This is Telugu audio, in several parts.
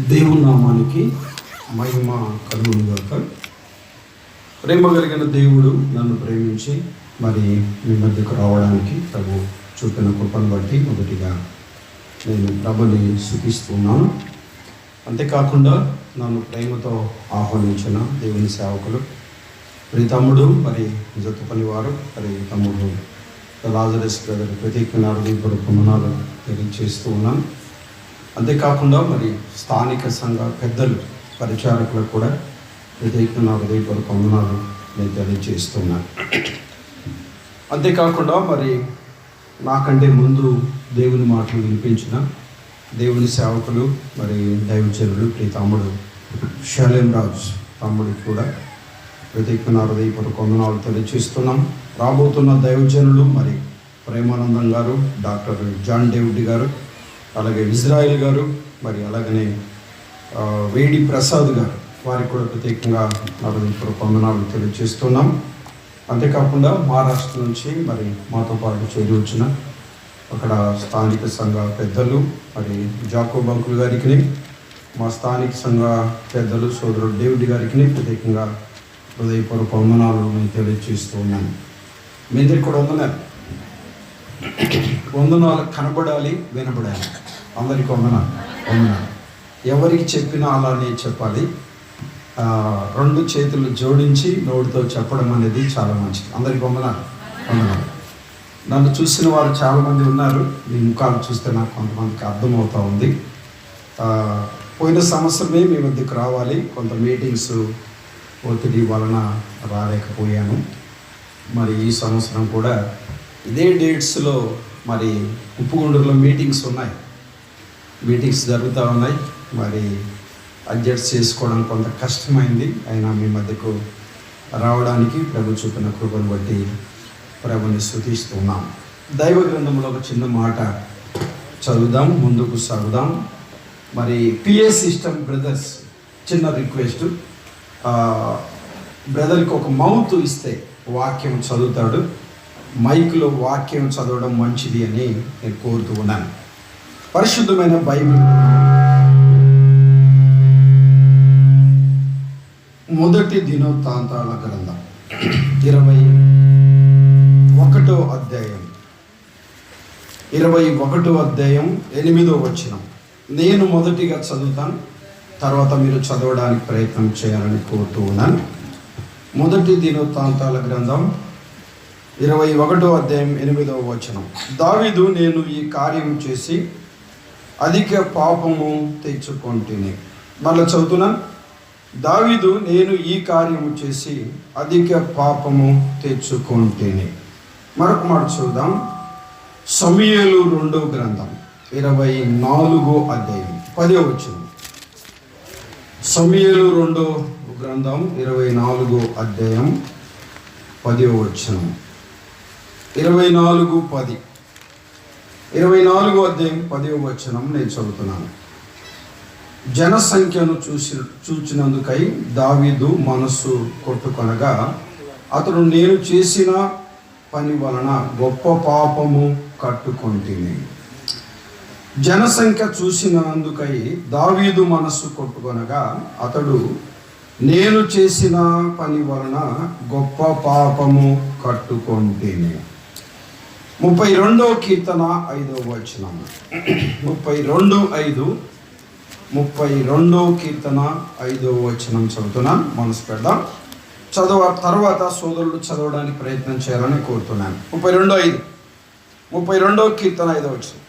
దేవుని నామానికి మహిమ కలుగునుగాక. ప్రేమ కలిగిన దేవుడు నన్ను ప్రేమించి మరి మీ మధ్యకు రావడానికి ప్రభు చూపిన కృపను బట్టి మొదటిగా నేను ప్రభుని స్తుతిస్తున్నాను. అంతేకాకుండా నన్ను ప్రేమతో ఆహ్వానించిన దేవుని సేవకులు తమ్ముడు మరి జత పనివారు మరి తమ్ముడు లాజరస్ బ్రదర్ ప్రత్యేక హృదయపూర్వక తెలియజేస్తూ ఉన్నాను. అంతేకాకుండా మరి స్థానిక సంఘ పెద్దలు పరిచారకులకు కూడా ప్రత్యేక హృదయపూర్వక నేను తెలియజేస్తున్నాను. అంతేకాకుండా మరి నాకంటే ముందు దేవుని మాటలు వినిపించిన దేవుని సేవకులు మరి దైవజనులు తమ్ముడు షలేం రాజ్ తమ్ముడికి కూడా ప్రత్యేక హృదయపూర్వక తెలియజేస్తున్నాం. రాబోతున్న దైవజనులు మరి ప్రేమానందం గారు, డాక్టర్ జాన్ డేవిడ్ గారు, అలాగే ఇజ్రాయిల్ గారు, మరి అలాగనే వేడి ప్రసాద్ గారు, వారికి కూడా ప్రత్యేకంగా హృదయపూర్వక తెలియజేస్తున్నాం. అంతేకాకుండా మహారాష్ట్ర నుంచి మరి మాతో పాటు చేరి వచ్చిన అక్కడ స్థానిక సంఘ పెద్దలు మరి జాకోబ్ అంకుల్ గారికి, మా స్థానిక సంఘ పెద్దలు సోదరుడు డేవిడ్ గారికి ప్రత్యేకంగా హృదయపూర్వక నేను తెలియజేస్తూ ఉన్నాను. మీ దగ్గర కూడా వందనాలు కనబడాలి, వినబడాలి. అందరికీ వందనాలు. ఎవరికి చెప్పినా అలానే చెప్పాలి. రెండు చేతులు జోడించి నోటితో చెప్పడం అనేది చాలా మంచిది. అందరికీ వందనాలు. నన్ను చూసిన వారు చాలామంది ఉన్నారు. మీ ముఖాలు చూస్తే నాకు కొంతమందికి అర్థమవుతూ ఉంది. పోయిన సంవత్సరమే మీ మధ్యకు రావాలి, కొంత మీటింగ్స్ ఒత్తిడి వలన రాలేకపోయాను. మరి ఈ సంవత్సరం కూడా ఇదే డేట్స్లో మరి ఉప్పుగుండూరులో మీటింగ్స్ జరుగుతూ ఉన్నాయి. మరి అడ్జస్ట్ చేసుకోవడం కొంత కష్టమైంది. అయినా మీ మధ్యకు రావడానికి ప్రభు చూపిన కృపను బట్టి ప్రభుని స్తుతిస్తున్నాం. దైవ గ్రంథంలో ఒక చిన్న మాట చదువుదాం, ముందుకు సాగుదాం. మరి పిఏ సిస్టమ్ బ్రదర్స్ చిన్న రిక్వెస్ట్, బ్రదర్కి ఒక మౌత్ ఇస్తే వాక్యం చదువుతాడు. మైక్లో వాక్యం చదవడం మంచిది అని నేను కోరుతూ ఉన్నాను. పరిశుద్ధమైన బైబిల్ మొదటి దినవృత్తాంతాల గ్రంథం 21వ అధ్యాయం 8వ వచనం నేను మొదటిగా చదువుతాను, తర్వాత మీరు చదవడానికి ప్రయత్నం చేయాలని కోరుతూ ఉన్నాను. మొదటి దినవృత్తాంతాల గ్రంథం 21వ అధ్యాయం 8వ వచనం. దావీదు నేను ఈ కార్యం చేసి అధిక పాపము తెచ్చుకొంటిని. మళ్ళీ చదువుతున్నాను. దావీదు నేను ఈ కార్యము చేసి అధిక పాపము తెచ్చుకొంటిని. మరొక మాట చూద్దాం. సమూయేలు 2వ గ్రంథం 24వ అధ్యాయం 10వ వచనం. సమూయేలు 2వ గ్రంథం 24వ అధ్యాయం 10వ వచనం. 24:10 24వ అధ్యాయం 10వ వచనం నేను చదువుతున్నాను. జనసంఖ్యను చూచినందుకై దావీదు మనస్సు కొట్టుకొనగా అతడు నేను చేసిన పని వలన గొప్ప పాపము కట్టుకొంటిని. జనసంఖ్య చూసినందుకై దావీదు మనస్సు కొట్టుకొనగా అతడు నేను చేసిన పని వలన గొప్ప పాపము కట్టుకొంటిని. 32వ కీర్తన 5వ వచనం. 32వ కీర్తన 5వ వచనం చదువుతున్నాను. మనసు పెడదాం. తర్వాత సోదరులు చదవడానికి ప్రయత్నం చేయాలని కోరుతున్నాను. 32వ కీర్తన 5వ వచనం.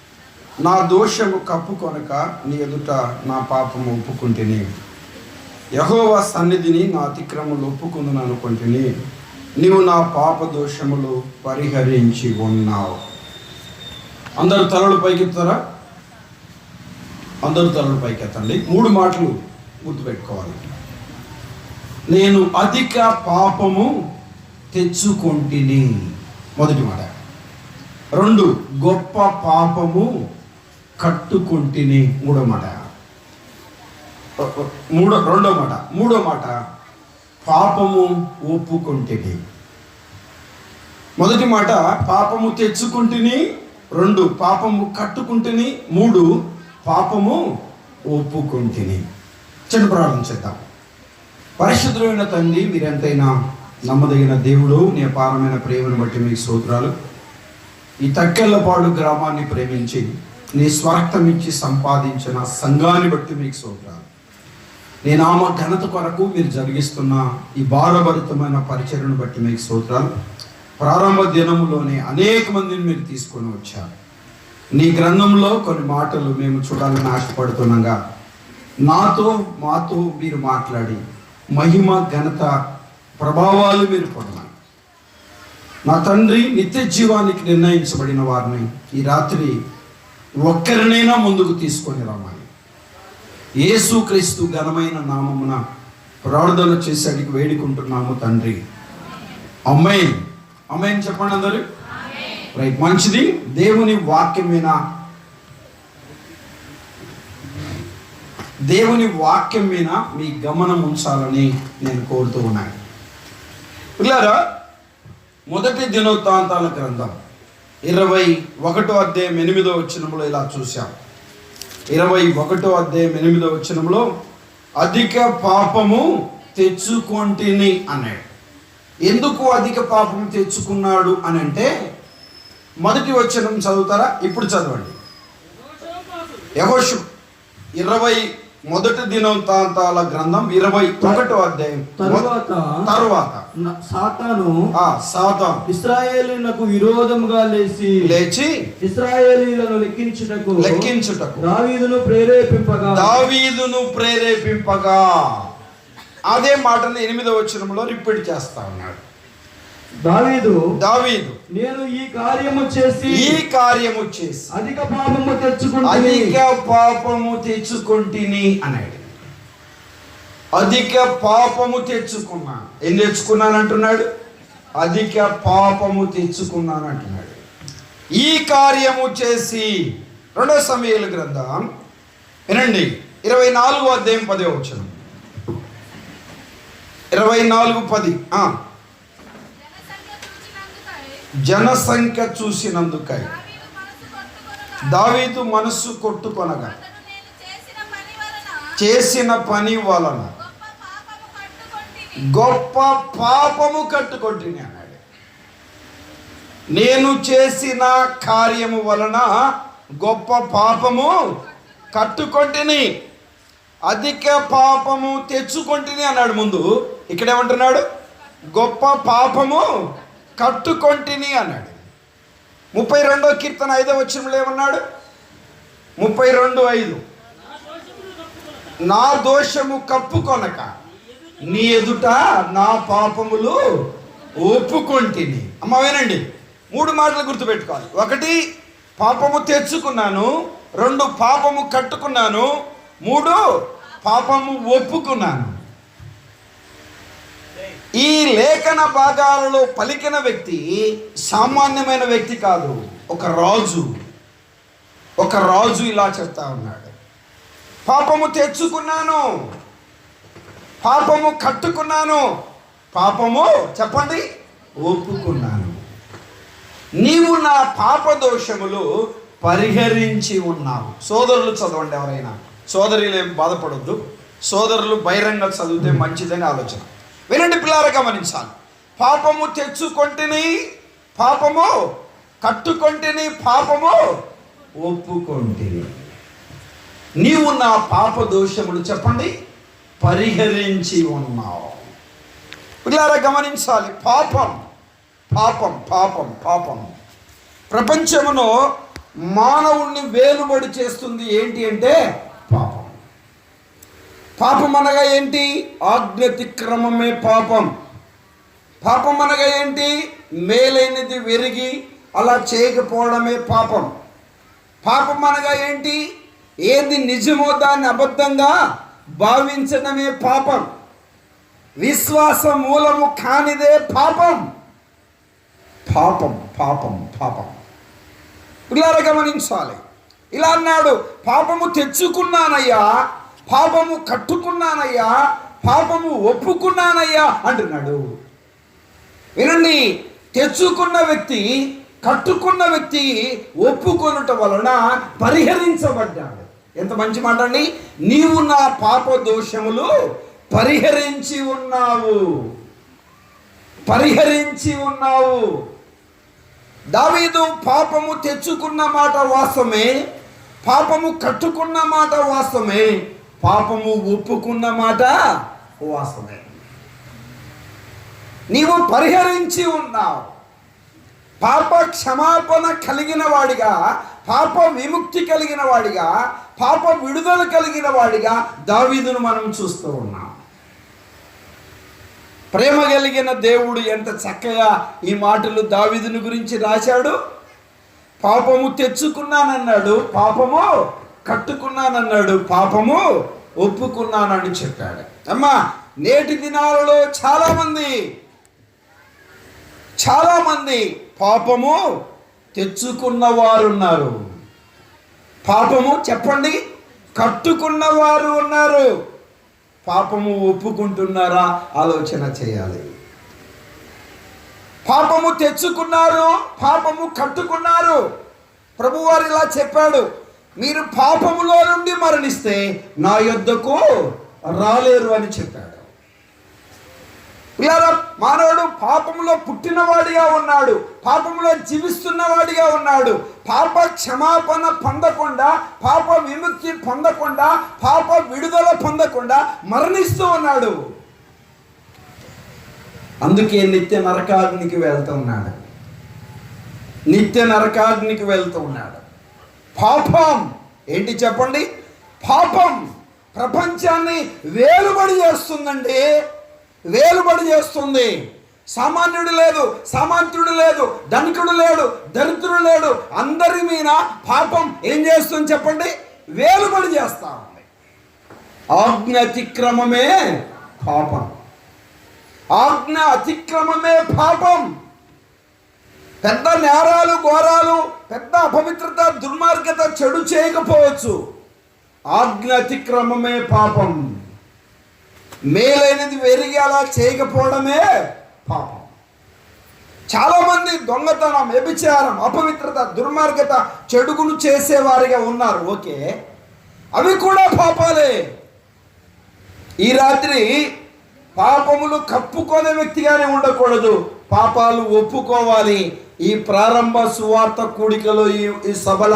నా దోషము కప్పుకొనక నీ ఎదుట నా పాపము ఒప్పుకుంటేని, యెహోవా సన్నిధిని నా అతిక్రమములు ఒప్పుకుందును అనుకుంటుని, నీవు నా పాప దోషములు పరిహరించి ఉన్నావు. అందరూ తలలు పైకెత్తారా? అందరూ తలలు పైకెత్తండి. 3 మాటలు గుర్తుపెట్టుకోవాలి. నేను అధిక పాపము తెచ్చుకొంటిని, మొదటి మాట. 2 గొప్ప పాపము కట్టుకొంటిని, మూడో మాట. మూడో మాట పాపము ఒప్పుకొంటిని. మొదటి మాట పాపము తెచ్చుకుంటుని, 2 పాపము కట్టుకుంటుని, 3 పాపము ఒప్పుకొంటిని. చిన్న ప్రార్థన చేద్దాం. పరిశుద్ధమైన తండ్రి, మీరెంతైనా నమ్మదగిన దేవుడు, నీ అపారమైన ప్రేమను బట్టి మీకు స్తోత్రాలు. ఈ తక్కెళ్ళపాడు గ్రామాన్ని ప్రేమించి నీ స్వార్థం ఇచ్చి సంపాదించిన సంఘాన్ని బట్టి మీకు స్తోత్రాలు. నీ నామ ఘనత కొరకు మీరు జరిగిస్తున్న ఈ భారభరితమైన పరిచర్యను బట్టి మీకు స్తోత్రాలు. ప్రారంభ దినములోనే అనేక మందిని మీరు తీసుకొని వచ్చారు. నీ గ్రంథంలో కొన్ని మాటలు మేము చూడాలని ఆశపడుతున్నాగా మాతో మీరు మాట్లాడి మహిమ ఘనత ప్రభావాలు మీరు పొందాలి. నా తండ్రి, నిత్య జీవానికి నిర్ణయించబడిన వారిని ఈ రాత్రి ఒక్కరినైనా ముందుకు తీసుకొని రమ్మని యేసుక్రీస్తు ఘనమైన నామమున ప్రార్థన చేసి అడిగి వేడుకుంటున్నాము తండ్రి. ఆమేన్. ఆమేన్ చెప్పండి అందరూ. రైట్, మంచిది. దేవుని వాక్యం మీద మీ గమనం ఉంచాలని నేను కోరుతూ ఉన్నాను. పిల్లారా, మొదటి దినవృత్తాంతాల గ్రంథం 21వ అధ్యాయం 8వ వచనంలో ఇలా చూశాం. 21వ అధ్యాయం 8వ వచనంలో అధిక పాపము తెచ్చుకొంటిని అన్నాడు. ఎందుకు అధిక పాపం తెచ్చుకున్నాడు అని అంటే, మొదటి వచనం చదువుతారా? ఇప్పుడు చదవండి. యెహోషువ 20 మొదటి దినవృత్తాంతాల గ్రంథం 21వ అధ్యాయం తరువాత సాతాను ఇశ్రాయేలీయులకు విరోధముగా లేచి ఇశ్రాయేలీయులను లెక్కించుటకు దావీదును ప్రేరేపింపగా అదే మాటను 8వ వచనంలో రిపీట్ చేస్తా ఉన్నాడు. దావీదు నేను ఈ కార్యము చేసి అధిక పాపము తెచ్చుకొంటిని అన్నాడు. అధిక పాపము తెచ్చుకున్నా. ఏం తెచ్చుకున్నాను అంటున్నాడు? అధిక పాపము తెచ్చుకున్నాను అంటున్నాడు. ఈ కార్యము చేసి 2 సమూయేలు గ్రంథం వినండి, 24వ అధ్యాయం 10వ వచనం. 24:10. జనసంఖ్య చూసినందుకై దావీదు మనస్సు కొట్టుకొనగా చేసిన పని వలన గొప్ప పాపము కట్టుకొంటిని అన్నాడు. నేను చేసిన కార్యము వలన గొప్ప పాపము కట్టుకొంటిని, అధిక పాపము తెచ్చుకొంటిని అన్నాడు. ముందు ఇక్కడ ఏమంటున్నాడు? గొప్ప పాపము కట్టుకొంటిని అన్నాడు. 32వ కీర్తన 5వ వచనంలో ఏమన్నాడు? 32:5 నా దోషము కప్పుకొనక నీ ఎదుట నా పాపములు ఒప్పుకొంటిని. అమ్మ వినండి, 3 మాటలు గుర్తుపెట్టుకోవాలి. 1 పాపము తెచ్చుకున్నాను, 2 పాపము కట్టుకున్నాను, 3 పాపము ఒప్పుకున్నాను. ఈ లేఖన భాగాలలో పలికిన వ్యక్తి సామాన్యమైన వ్యక్తి కాదు, ఒక రాజు ఇలా చెప్తా ఉన్నాడు. పాపము తెచ్చుకున్నాను, పాపము కట్టుకున్నాను, పాపము చెప్పండి ఒప్పుకున్నాను. నీవు నా పాప దోషములు పరిహరించి ఉన్నావు. సోదరులు చదవండి. ఎవరైనా సోదరులు ఏం బాధపడొద్దు. సోదరులు బహిరంగ చదివితే మంచిదని ఆలోచన. వినండి పిల్లారా, గమనించాలి. పాపము తెచ్చుకొంటిని, పాపము కట్టుకొంటిని, పాపము ఒప్పుకొంటిని. నీవు నా పాప దోషములు చెప్పండి పరిహరించి ఉన్నావు. పిల్లారా గమనించాలి. పాపం పాపం పాపం పాపం ప్రపంచమును మానవుణ్ణి వేలుబడి చేస్తుంది. ఏంటి అంటే పాపం. పాపం అనగా ఏంటి? ఆజ్ఞాతిక్రమమే పాపం. పాపం అనగా ఏంటి? మేలైనది వెరిగి అలా చేయకపోవడమే పాపం. పాపం అనగా ఏంటి? ఏది నిజమో దాన్ని అబద్ధంగా భావించడమే పాపం. విశ్వాస మూలము కానిదే పాపం. పాపం పాపం పాపం ఇలా గమనించాలి. ఇలా అన్నాడు, పాపము తెచ్చుకున్నానయ్యా, పాపము కట్టుకున్నానయ్యా, పాపము ఒప్పుకున్నానయ్యా అంటున్నాడు. వినండి, తెచ్చుకున్న వ్యక్తి కట్టుకున్న వ్యక్తి ఒప్పుకొనుట వలన పరిహరించబడ్డాడు. ఎంత మంచి మాట అండి. నీవు నా పాప దోషములు పరిహరించి ఉన్నావు. దావీదు పాపము తెచ్చుకున్న మాట వాస్తవమే, పాపము కట్టుకున్న మాట వాస్తవమే, పాపము ఒప్పుకున్న మాట వాస్తవమే. నీవు పరిహరించి ఉన్నావు. పాప క్షమాపణ కలిగిన వాడిగా, పాప విముక్తి కలిగిన వాడిగా, పాప విడుదల కలిగిన వాడిగా దావీదును మనం చూస్తూ ఉన్నాం. ప్రేమ కలిగిన దేవుడు ఎంత చక్కగా ఈ మాటలు దావీదుని గురించి రాశాడు. పాపము తెచ్చుకున్నానన్నాడు, పాపము కట్టుకున్నానన్నాడు, పాపము ఒప్పుకున్నానని చెప్పాడు. అమ్మా, నేటి దినాలలో చాలామంది పాపము తెచ్చుకున్నవారు ఉన్నారు, పాపము చెప్పండి కట్టుకున్నవారు ఉన్నారు. పాపము ఒప్పుకుంటున్నారా? ఆలోచన చేయాలి. పాపము తెచ్చుకున్నారు, పాపము కట్టుకున్నారు. ప్రభువారు ఇలా చెప్పాడు, మీరు పాపములో నుండి మరణిస్తే నా యొద్దకు రాలేరు అని చెప్పాడు. ఇలా మానవుడు పాపములో పుట్టినవాడిగా ఉన్నాడు, పాపములో జీవిస్తున్నవాడిగా ఉన్నాడు. పాప క్షమాపణ పొందకుండా, పాప విముక్తి పొందకుండా, పాప విడుదల పొందకుండా మరణిస్తూ ఉన్నాడు. అందుకే నిత్య నరకాగ్నికి వెళ్తూ ఉన్నాడు. పాపం ఏంటి చెప్పండి? పాపం ప్రపంచాన్ని వేలుబడి చేస్తుందండి, వేలుబడి చేస్తుంది. సామాన్యుడు లేదు, సామంతుడు లేదు, ధనికుడు లేడు, దరిద్రుడు లేడు, అందరి మీద పాపం ఏం చేస్తుంది చెప్పండి? వేలుబడి చేస్తా ఉంది. ఆజ్ఞ అతిక్రమమే పాపం. ఆజ్ఞ అతిక్రమమే పాపం. పెద్ద నేరాలు, ఘోరాలు, పెద్ద అపవిత్రత, దుర్మార్గత, చెడు చేయకపోవచ్చు. ఆజ్ఞ అతిక్రమమే పాపం. మేలైనది వెరిగి అలా చేయకపోవడమే పాపం. చాలామంది దొంగతనం, వ్యభిచారం, అపవిత్రత, దుర్మార్గత, చెడుగును చేసేవారిగా ఉన్నారు. ఓకే, అవి కూడా పాపాలే. ఈ రాత్రి పాపములు కప్పుకునే వ్యక్తిగానే ఉండకూడదు, పాపాలు ఒప్పుకోవాలి. ఈ ప్రారంభ సువార్త కూడికలో ఈ సభల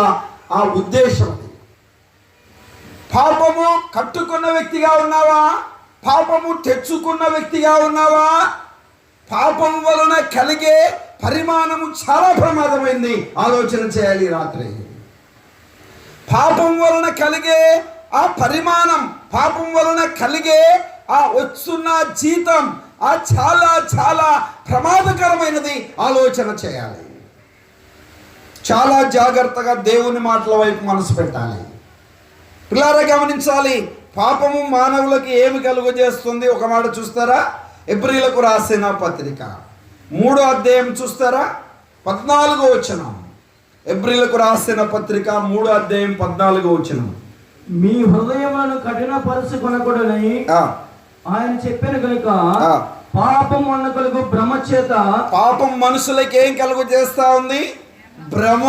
ఆ ఉద్దేశం. పాపము కట్టుకున్న వ్యక్తిగా ఉన్నావా? పాపము తెచ్చుకున్న వ్యక్తిగా ఉన్నావా? పాపం వలన కలిగే పరిమాణము చాలా ప్రమాదమైంది. ఆలోచన చేయాలి రాత్రి. పాపం వలన కలిగే ఆ పరిమాణం, పాపం వలన కలిగే ఆ వస్తున్న జీతం చాలా చాలా ప్రమాదకరమైనది. ఆలోచన చేయాలి. చాలా జాగ్రత్తగా దేవుని మాటల వైపు మనసు పెట్టాలి. పిల్లారా గమనించాలి, పాపము మానవులకి ఏమి కలుగజేస్తుంది? ఒక మాట చూస్తారా? ఎబ్రీలకు రాసిన పత్రిక 3వ అధ్యాయం చూస్తారా? 14వ వచనం. ఎబ్రీలకు రాసిన పత్రిక 3వ అధ్యాయం 14వ వచనం. మీ హృదయములను కఠినపరచుకొనకూడదని ఆయన చెప్పిన కనుక పాపం వలన కలుగు భ్రమ చేత. పాపం మనుషులకి ఏం కలుగు చేస్తా ఉంది? భ్రమ.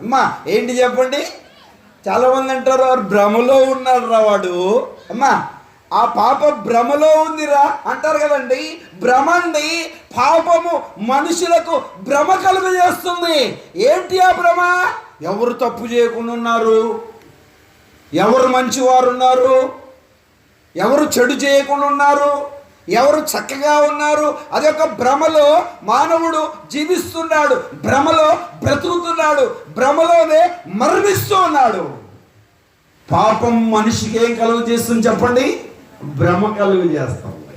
అమ్మా ఏంటి చెప్పండి? చాలా మంది అంటారు, వారు భ్రమలో ఉన్నాడు రా వాడు. అమ్మా ఆ పాప భ్రమలో ఉందిరా అంటారు కదండి. భ్రమ అండి. పాపము మనుషులకు భ్రమ కలుగు చేస్తుంది. ఏంటి ఆ భ్రమ? ఎవరు తప్పు చేయకుండా ఉన్నారు, ఎవరు మంచివారు ఉన్నారు, ఎవరు చెడు చేయకుండా ఉన్నారు, ఎవరు చక్కగా ఉన్నారు. అదొక భ్రమలో మానవుడు జీవిస్తున్నాడు, భ్రమలో బ్రతుకుతున్నాడు, భ్రమలోనే మరణిస్తూ ఉన్నాడు. పాపం మనిషికి ఏం కలుగు చేస్తుంది చెప్పండి? భ్రమ కలుగు చేస్తుంది.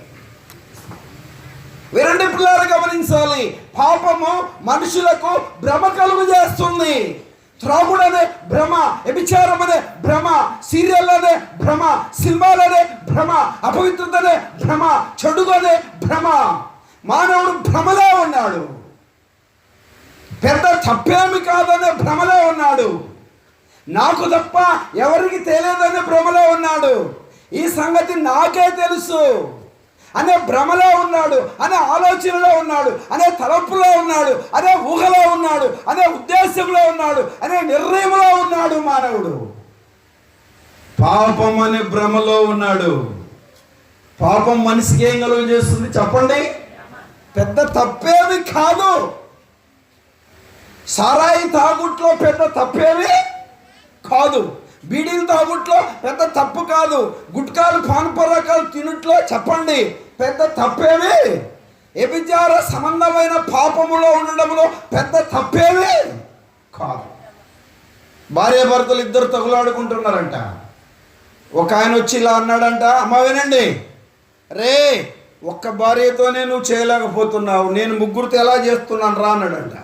వినండి పిల్లలు గమనించాలి, పాపము మనుషులకు భ్రమ కలుగు చేస్తుంది. త్రాగుడు అనే భ్రమ, వ్యభిచారం అనే భ్రమ, సీరియల్ అనే భ్రమ, సినిమాలు అనే భ్రమ, అపవిత్రత అనే భ్రమ, చెడుగు అనే భ్రమ. మానవుడు భ్రమలో ఉన్నాడు. పెద్ద తప్పేమి కాదనే భ్రమలో ఉన్నాడు. నాకు తప్ప ఎవరికి తెలియదనే భ్రమలో ఉన్నాడు. ఈ సంగతి నాకే తెలుసు అనే భ్రమలో ఉన్నాడు, అనే ఆలోచనలో ఉన్నాడు, అనే తలంపులో ఉన్నాడు, అనే ఊహలో ఉన్నాడు, అనే ఉద్దేశంలో ఉన్నాడు, అనే నిర్ణయంలో ఉన్నాడు మానవుడు. పాపం అనే భ్రమలో ఉన్నాడు. పాపం మనిషికి ఏం కలుగు చేస్తుంది చెప్పండి? పెద్ద తప్పేమి కాదు. సారాయి తాగుట్లో పెద్ద తప్పేమి కాదు. బీడీలు తాగుట్లో పెద్ద తప్పు కాదు. గుట్కాలు పాన్పరాకాలు తినుట్లో చెప్పండి పెద్ద తప్పేమి. వ్యభిచార సంబంధమైన పాపములో ఉండడంలో పెద్ద తప్పేమి కాదు. భార్యాభర్తలు ఇద్దరు తగులాడుకుంటున్నారంట. ఒక ఆయన వచ్చి ఇలా అన్నాడంట, అమ్మ వినండి, రే ఒక్క భార్యతోనే నువ్వు చేయలేకపోతున్నావు, నేను ముగ్గురితో ఎలా చేస్తున్నాను రా అన్నాడంట.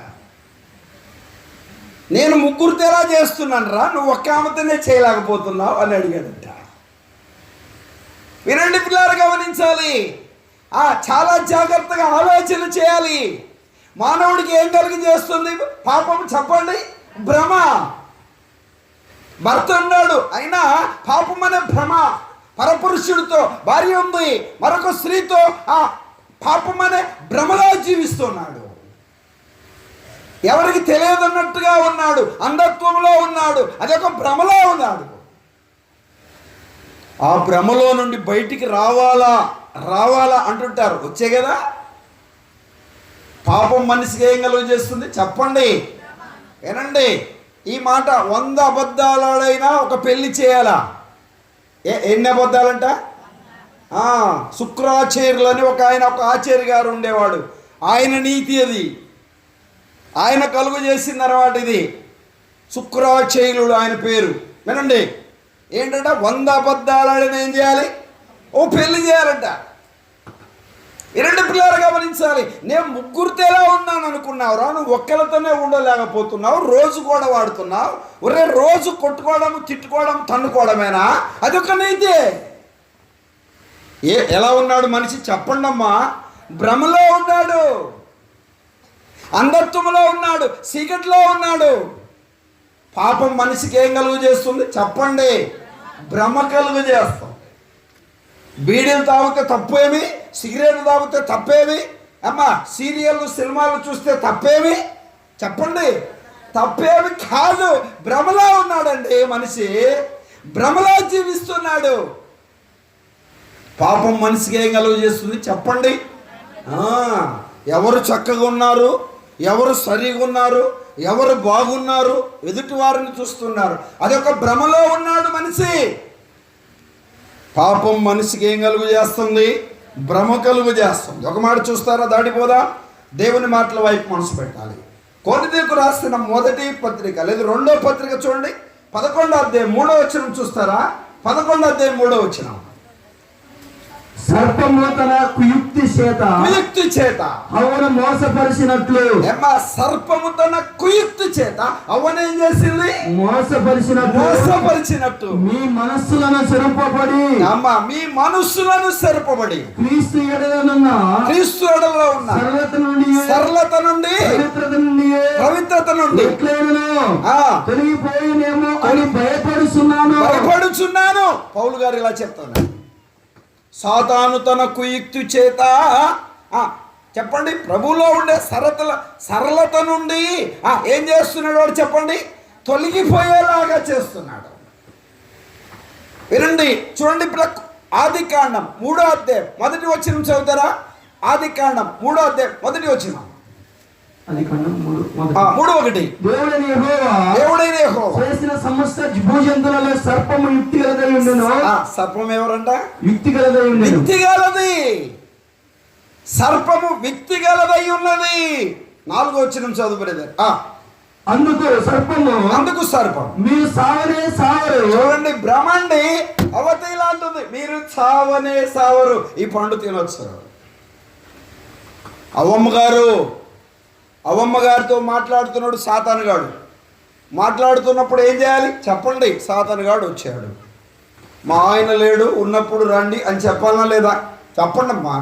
నేను ముగ్గురితో ఎలా చేస్తున్నాను రా, నువ్వు ఒక్క ఆమెతోనే చేయలేకపోతున్నావు అని అడిగాడంట. వినండి పిల్లలు, గమనించాలి. చాలా జాగ్రత్తగా ఆలోచన చేయాలి. మానవుడికి ఏం కలిగి చేస్తుంది పాపం చెప్పండి? భ్రమ. భర్త ఉన్నాడు అయినా పాపం అనే భ్రమ. పరపురుషుడితో భార్య ఉంది, మరొక స్త్రీతో పాపం అనే భ్రమలో జీవిస్తున్నాడు. ఎవరికి తెలియదన్నట్టుగా ఉన్నాడు, అంధత్వంలో ఉన్నాడు, అదొక భ్రమలో ఉన్నాడు. ఆ భ్రమలో నుండి బయటికి రావాలా రావాలా అంటుంటారు, వచ్చే కదా. పాపం మనిషికి ఏం కలుగు చేస్తుంది చెప్పండి? ఏనండి ఈ మాట, 100 అబద్ధాలైనా ఒక పెళ్లి చేయాలా? ఎన్ని అబద్ధాలంట? శుక్రాచార్యులు అని ఒక ఆచార్య గారు ఉండేవాడు. ఆయన నీతి అది, ఆయన కలుగు చేసిన తర్వాత ఇది శుక్రాచార్యుడు ఆయన పేరు. వినండి ఏంటంట, 100 అబద్ధాలైనా ఏం చేయాలి? ఓ పెళ్లి చేయాలంట. రెండు పిల్లలు గమనించాలి. నేను ముగ్గురితో ఎలా ఉన్నాను అనుకున్నావురా, నువ్వు ఒక్కరితోనే ఉండలేకపోతున్నావు, రోజు కూడా వాడుతున్నావు. ఒరే రోజు కొట్టుకోవడం, తిట్టుకోవడం, తన్నుకోవడమేనా? అదొక నీతి. ఎలా ఉన్నాడు మనిషి చెప్పండి అమ్మా? భ్రమలో ఉన్నాడు, అంధత్వంలో ఉన్నాడు, చీకట్లో ఉన్నాడు. పాపం మనిషికి ఏం కలుగు చేస్తుంది చెప్పండి? భ్రమ కలుగు చేస్తాం. బీడీలు తాగితే తప్పేమి, సిగరెట్లు తాగితే తప్పేమి, అమ్మా సీరియళ్ళు సినిమాలు చూస్తే తప్పేమి చెప్పండి? తప్పేమి కాదు. భ్రమలో ఉన్నాడండి మనిషి, భ్రమలో జీవిస్తున్నాడు. పాపం మనిషికి ఏం కలుగు చేస్తుంది చెప్పండి? ఎవరు చక్కగా ఉన్నారు, ఎవరు సరిగా ఉన్నారు, ఎవరు బాగున్నారు, ఎదుటి వారిని చూస్తున్నారు. అదొక భ్రమలో ఉన్నాడు మనిషి. పాపం మనిషికి ఏం కలుగు చేస్తుంది? భ్రమ కలుగు చేస్తుంది. ఒక మాట చూస్తారా, దాడిపోదా? దేవుని మాటల వైపు మనసు పెట్టాలి. కొరింథీయులకు రాసిన మొదటి పత్రిక లేదు 2వ పత్రిక చూడండి, 11వ అధ్యాయం 3వ వచనం చూస్తారా? 11వ అధ్యాయం 3వ వచనం. సర్పము తన కుయుక్తి చేత హవ్వను మోసపరిచినట్లు. సర్పము తన కుయుక్తి చేత హవ్వను ఏం చేసింది? మోసపరిచినట్టు మీ మనస్సులను సెరపబడి క్రీస్తు ఎడలో ఉన్న సరళత నుండి పవిత్రత నుండి తొలగిపోయినేమో అని భయపడుచున్నాను. పౌలు గారు ఇలా చెప్తున్నారు. సాతాను తన కుయుక్తి చేత చెప్పండి ప్రభువులో ఉండే సరళత నుండి ఏం చేస్తున్నాడు వాడు చెప్పండి? తొలగిపోయేలాగా చేస్తున్నాడు. వినండి చూడండి, ఇప్పుడు ఆదికాండం 3వ అధ్యాయం 1వ వచనం చదువుతారా? ఆదికాండం 3వ అధ్యాయం 1వ వచనం. 3:1. దేవుడైన యెహోవా చేసిన సమస్త భూజంతువులలో సర్పము యుక్తి గలదై ఉండెను. సర్పం ఎవరంట? యుక్తి గలదై ఉండెను. యుక్తి గలది. సర్పము యుక్తి గలదై ఉన్నది. 4వ వచనం చదువు బ్రదర్. అందుకు సర్పం మీరు సావరు. చూడండి బ్రహ్మండి అవతి ఇలా అంటుంది, మీరు సావనే సావరు, ఈ పండు తినొచ్చు. అవ్వమ్మ గారితో మాట్లాడుతున్నాడు సాతానుగాడు. మాట్లాడుతున్నప్పుడు ఏం చేయాలి చెప్పండి? సాతానుగాడు వచ్చాడు. మా ఆయన లేడు, ఉన్నప్పుడు రండి అని చెప్పాలా లేదా? చెప్పండి అమ్మా,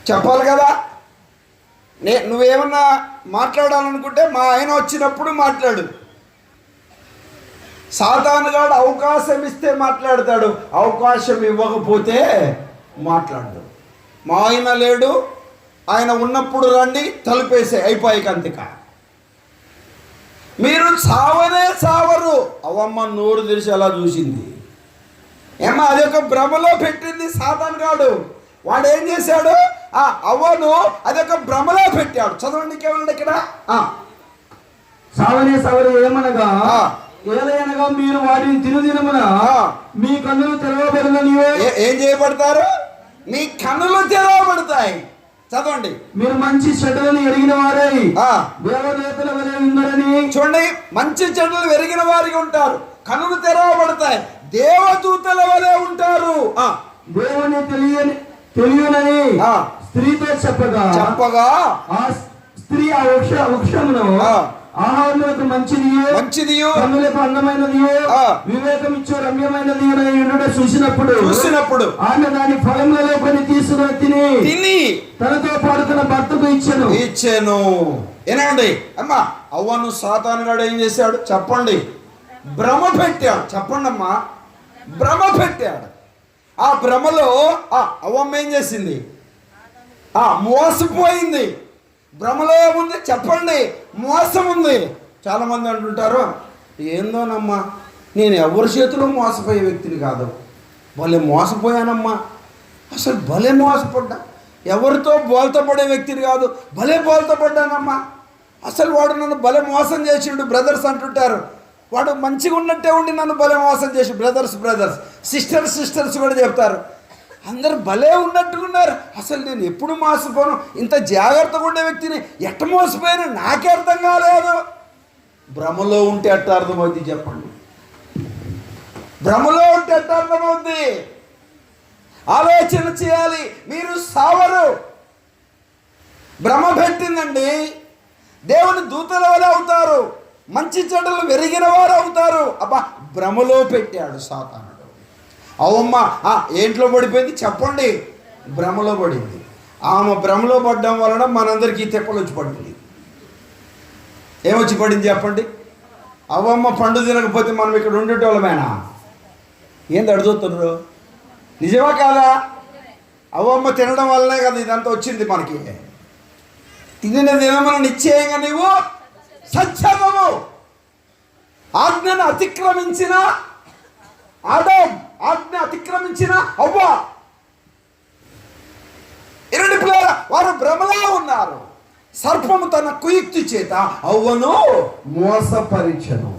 చెప్పాలి కదా. నువ్వేమన్నా మాట్లాడాలనుకుంటే మా ఆయన వచ్చినప్పుడు మాట్లాడు. సాతానుగాడు అవకాశం ఇస్తే మాట్లాడతాడు, అవకాశం ఇవ్వకపోతే మాట్లాడు. మా ఆయన లేడు, ఆయన ఉన్నప్పుడు రండి, తలుపేసే అయిపోయాక అంతిక. మీరు చావనే చావరు. అవమ్మ నోరు తెరిచి అలా చూసింది. ఏమ్మా అది ఒక భ్రమలో పెట్టింది సాతాను గాడు. వాడు ఏం చేశాడు? అవ్వను అదొక భ్రమలో పెట్టాడు. చదవండి కేవలం ఇక్కడ సావనే సవరి ఏమనగా ఏలయనగా మీరు వాటిని తినుదినమున మీ కన్నులు తెరవబడినని. ఏం చేయబడతారు? మీ కన్నులు తెరవబడతాయి. చదవండి. మీరు మంచి చెడ్డలను ఎరిగిన వారై దేవదేవతల వలె ఉన్నారని. చూడండి, మంచి చెడ్డలు ఎరిగిన వారికి ఉంటారు, కన్నులు తెరవబడతాయి, దేవదూతల వలె ఉంటారు. దేవుని తెలియనని స్త్రీతో చెప్పగా ఆ స్త్రీ ఆ వృక్షమును ఆహారములకు మంచిది కన్నులకు అందమైనది వివేకం ఇచ్చే రమ్యమైనది చూసినప్పుడు ఆమె దాని ఫలములలో కొన్ని తీసుకుని తిని తనతో పాటు తన భర్తకు ఇచ్చాను. ఏనండి అమ్మా, అవ్వను సాతాను గాడు ఏం చేశాడు చెప్పండి? భ్రమ పెట్టాడు. చెప్పండి అమ్మా, భ్రమ పెట్టాడు. ఆ భ్రమలో అవ్వమ్మ ఏం చేసింది? మోసపోయింది. భ్రమలో ఏముంది చెప్పండి? మోసం ఉంది. చాలామంది అంటుంటారు, ఏందోనమ్మా నేను ఎవరి చేతిలో మోసపోయే వ్యక్తిని కాదు, భలే మోసపోయానమ్మా, అసలు భలే మోసపడ్డా, ఎవరితో బోల్తపడే వ్యక్తిని కాదు, భలే బోల్తపడ్డానమ్మా, అసలు వాడు నన్ను భలే మోసం చేసిండు. బ్రదర్స్ అంటుంటారు, వాడు మంచిగా ఉన్నట్టే ఉండి నన్ను భలే మోసం చేసి. బ్రదర్స్ సిస్టర్స్ కూడా చెప్తారు, అందరు భలే ఉన్నట్టుకున్నారు, అసలు నేను ఎప్పుడు మోసపోను, ఇంత జాగ్రత్తగా ఉండే వ్యక్తిని ఎట్ట మోసపోయాను నాకే అర్థం కాలేదు. భ్రమలో ఉంటే ఎట్ట అర్థమవుద్ది చెప్పండి? భ్రమలో ఉంటే ఎట్ట అర్థమవుద్ది? ఆలోచన చేయాలి. మీరు సావరు. భ్రమ పెట్టిందండి. దేవుని దూతల వల్ల అవుతారు, మంచి చెడ్డలు వెరిగిన వారు అవుతారు. అబ్బా, భ్రమలో పెట్టాడు సాతానుడు. అవమ్మ ఏంట్లో పడిపోయింది చెప్పండి? భ్రమలో పడింది. ఆమె భ్రమలో పడడం వలన మనందరికీ తెప్పలు వచ్చి పడింది. ఏమొచ్చి పడింది చెప్పండి? అవమ్మ పండు తినకపోతే మనం ఇక్కడ ఉండేటోళ్ళమేనా? ఏంది అడుగుతున్నారు? నిజమా కాదా? అవమ్మ తినడం వల్లనే కదా ఇదంతా వచ్చింది మనకి. తినిన దినమున నిశ్చయంగా నీవు సత్యము ఆజ్ఞను అతిక్రమించిన ఆదాం, ఆజ్ఞ అతిక్రమించిన అవ్వ, ఇరుడి పిల్లల వారు భ్రమలా ఉన్నారు. సర్పము తన కుయుక్తి చేత అవ్వను మోసపరిచెను.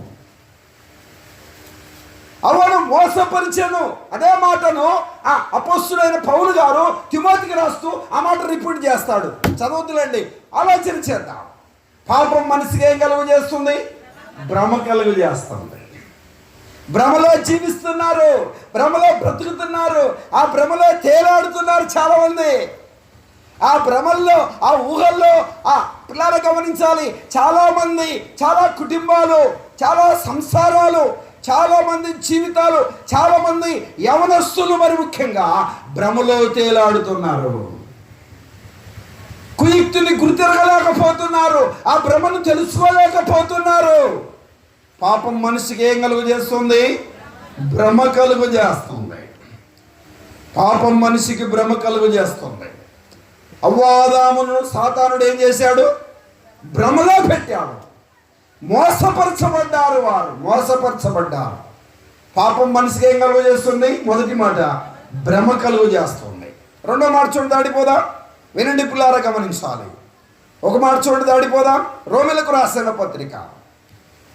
అదే మాటను అపోస్తులైన పౌలు గారు తిమోతికి రాస్తూ ఆ మాట రిపీట్ చేస్తాడు. చదవద్దులేండి, ఆలోచన చేద్దాం. పాపం మనిషికి ఏం కలుగు చేస్తుంది? భ్రమ కలుగు చేస్తుంది. భ్రమలో జీవిస్తున్నారు, భ్రమలో బ్రతుకుతున్నారు, ఆ భ్రమలో తేలాడుతున్నారు చాలా మంది. ఆ భ్రమల్లో, ఆ ఊహల్లో పిల్లలు గమనించాలి. చాలామంది, చాలా కుటుంబాలు, చాలా సంసారాలు, చాలామంది జీవితాలు, చాలామంది యవనస్తులు మరి ముఖ్యంగా భ్రమలో తేలాడుతున్నారు. కుయుక్తిని గుర్తిరగలేకపోతున్నారు, ఆ భ్రమను తెలుసుకోలేకపోతున్నారు. పాపం మనిషికి ఏం కలుగు చేస్తుంది? భ్రమ కలుగు చేస్తుంది. పాపం మనిషికి భ్రమ కలుగు చేస్తుంది. అవ్వాదామును సాతానుడు ఏం చేశాడు? భ్రమలో పెట్టాడు. మోసపరచబడ్డారు, వారు మోసపరచబడ్డారు. పాపం మనిషికి ఏం కలుగు చేస్తుంది? మొదటి మాట భ్రమ కలుగు చేస్తుంది. రెండో మాట చూడండి, దాడిపోదాం. వినండి పిల్లారా, గమనించాలి. ఒక మాట చూడండి, దాడిపోదాం. రోమిలకు రాసిన పత్రిక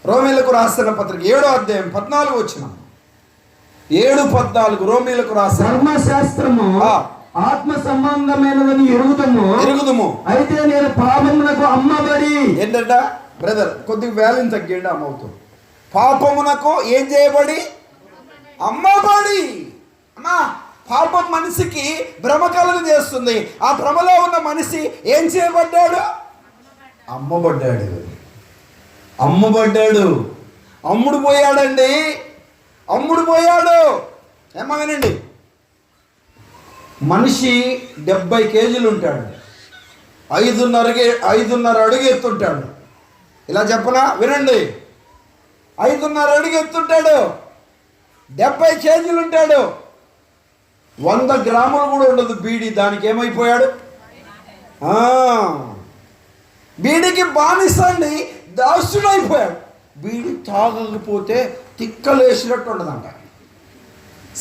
7వ అధ్యాయం 14 వచనం. 7:14 రోమిలకు రాసిన ధర్మశాస్త్రము ఆత్మ సంబంధమైనదని ఎరుగుదుము, అయితే నేను పాపమునకు అమ్మబడి. ఏంటంట బ్రదర్, కొద్దిగా వ్యాల్యూని తగ్గండి అమ్మవుతూ. పాపమునకు ఏం చేయబడి? అమ్మబడి. అమ్మా, పాపం మనిషికి భ్రమ కలుగు చేస్తుంది. ఆ భ్రమలో ఉన్న మనిషి ఏం చేయబడ్డాడు? అమ్మబడ్డాడు. అమ్ముడు పోయాడండి. అమ్ముడు పోయాడు. ఏమో వినండి, మనిషి 70 కేజీలు ఉంటాడు, 5.5 అడుగు ఎత్తుంటాడు. ఇలా చెప్పనా? వినండి, 5.5 అడుగు ఎత్తుంటాడు, 70 కేజీలు ఉంటాడు, 100 గ్రాములు కూడా ఉండదు బీడీ. దానికి ఏమైపోయాడు? బీడీకి బానిసండి, దాసుడైపోయాడు. బీడి తాగకపోతే తిక్కలేసినట్టు ఉండదంట.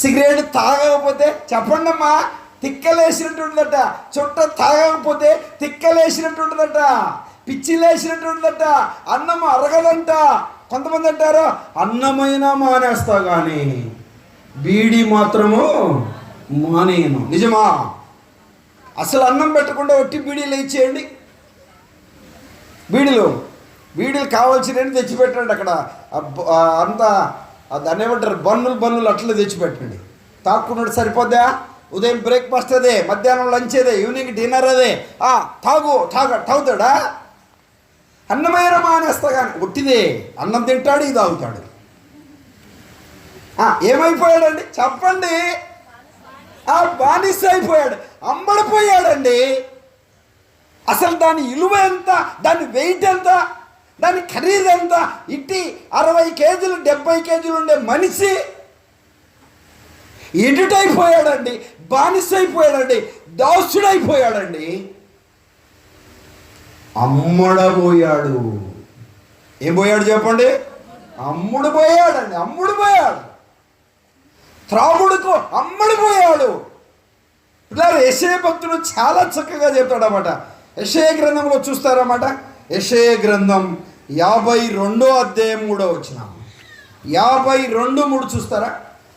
సిగరెట్ తాగకపోతే చెప్పండి అమ్మా తిక్కలేసినట్టు ఉండదట. చుట్ట తాగకపోతే తిక్కలేసినట్టు ఉండదట, పిచ్చి లేసినట్టు ఉండదట. అన్నం అరగదంట. కొంతమంది అంటారు అన్నమైనా మానేస్తా కానీ బీడి మాత్రము మానేయను. నిజమా? అసలు అన్నం పెట్టకుండా ఒట్టి బీడీలు ఇచ్చేయండి. బీడీలు కావాల్సినవి తెచ్చిపెట్టండి. అక్కడ అంతా దాన్ని ఏమంటారు బన్నులు అట్లా తెచ్చిపెట్టండి. తాక్కున్నాడు సరిపోద్దా? ఉదయం బ్రేక్ఫాస్ట్ అదే, మధ్యాహ్నం లంచ్ అదే, ఈవినింగ్ డిన్నర్ అదే. తాగుతాడా? అన్నమైన మానేస్తా కానీ ఒట్టిదే అన్నం తింటాడు, ఇది తాగుతాడు. ఏమైపోయాడండి చెప్పండి? బానిస అయిపోయాడు, అమ్మడిపోయాడండి. అసలు దాని విలువ ఎంత, దాని వెయిట్ ఎంత, దాని ఖరీదు ఎంత? ఇట్టి 60 కేజీలు 70 కేజీలు ఉండే మనిషి ఎడుటైపోయాడండి, బానిస అయిపోయాడండి, దాసుడైపోయాడండి, అమ్మడబోయాడు. ఏం పోయాడు చెప్పండి? అమ్ముడు పోయాడు. త్రాగుడుకు అమ్మడిపోయాడు. పిల్లలు యెషయా భక్తుడు చాలా చక్కగా చెప్తాడన్నమాట. యెషయా గ్రంథంలో చూస్తారన్నమాట. యెషయా గ్రంథం 52వ అధ్యాయం 3వ వచనం. 52:3 చూస్తారా?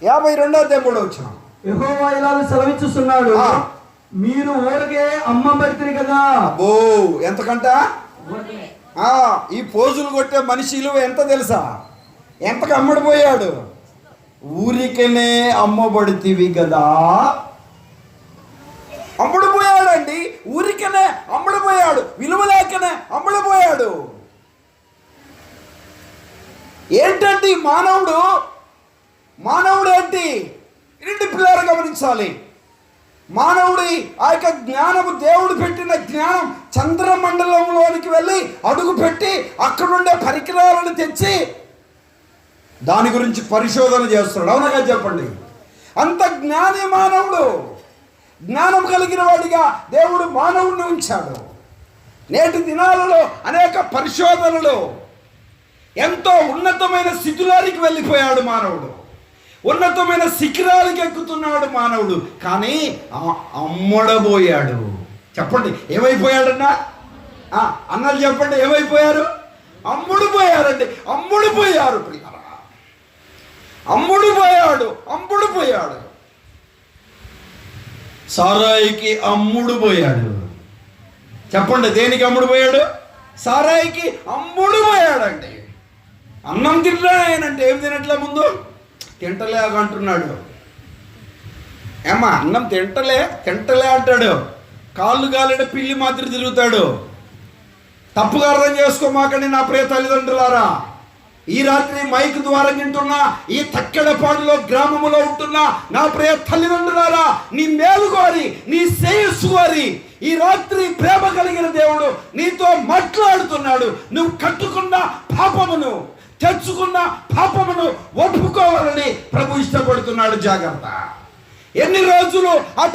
52వ అధ్యాయం 3వ వచనం. యెహోవా ఇలా సెలవిస్తున్నాడు, మీరు ఊరికే అమ్మబడితే కదా. అబ్బో ఎంతకంట? ఈ పోజులు కొట్టే మనిషి విలువ ఎంత తెలుసా? ఎంతకు అమ్మడిపోయాడు? ఊరికనే అమ్మబడితివి కదా. అమ్ముడుపోయాడండి, ఊరికనే అమ్ముడుపోయాడు, విలువ లేకనే అమ్ముడుపోయాడు. ఏంటండి మానవుడు ఏంటి? ఇంటి పిల్లలు గమనించాలి. మానవుడి ఆ యొక్క జ్ఞానము, దేవుడు పెట్టిన జ్ఞానం చంద్రమండలంలోనికి వెళ్ళి అడుగు పెట్టి అక్కడుండే పరికరాలను తెచ్చి దాని గురించి పరిశోధన చేస్తున్నాడు. అవునగా చెప్పండి? అంత జ్ఞాని మానవుడు. జ్ఞానం కలిగిన వాడిగా దేవుడు మానవుడిని ఉంచాడు. నేటి దినాలలో అనేక పరిశోధనలు, ఎంతో ఉన్నతమైన స్థితిలోనికి వెళ్ళిపోయాడు మానవుడు, ఉన్నతమైన శిఖరాలకు ఎక్కుతున్నాడు మానవుడు. కానీ అమ్మడబోయాడు. చెప్పండి ఏమైపోయాడన్నా? అన్నలు చెప్పండి ఏమైపోయారు? అమ్ముడుపోయారండి, అమ్ముడుపోయారు పిల్లరా, అమ్ముడుపోయాడు. సారాయికి అమ్ముడుపోయాడు. చెప్పండి దేనికి అమ్ముడుపోయాడు? సారాయికి అమ్ముడుపోయాడండి. అన్నం తింటానంటే ఏం తినట్లే, ముందు తింటలేక అంటున్నాడు. ఏమ్మా అన్నం తింటలే అంటాడు. కాళ్ళు గాలిడ పిల్లి మాదిరి తిరుగుతాడు. తప్పుగా అర్థం చేసుకోమాకండి నా ప్రియ తల్లిదండ్రులారా. ఈ రాత్రి మైక్ ద్వారా వింటున్నా, ఈ తక్కెడపాడులో గ్రామములో ఉంటున్నా నా ప్రియ తల్లిదండ్రులారా, నీ మేలు కోరి, నీ శ్రేయస్సు కోరి ఈ రాత్రి ప్రేమ కలిగిన దేవుడు నీతో మాట్లాడుతున్నాడు. నువ్వు కట్టుకున్న పాపమును, తెచ్చుకున్న పాపమును ఒప్పుకోవాలని ప్రభు ఇష్టపడుతున్నాడు. జాగ్రత్త. ఎన్ని రోజులు ఆ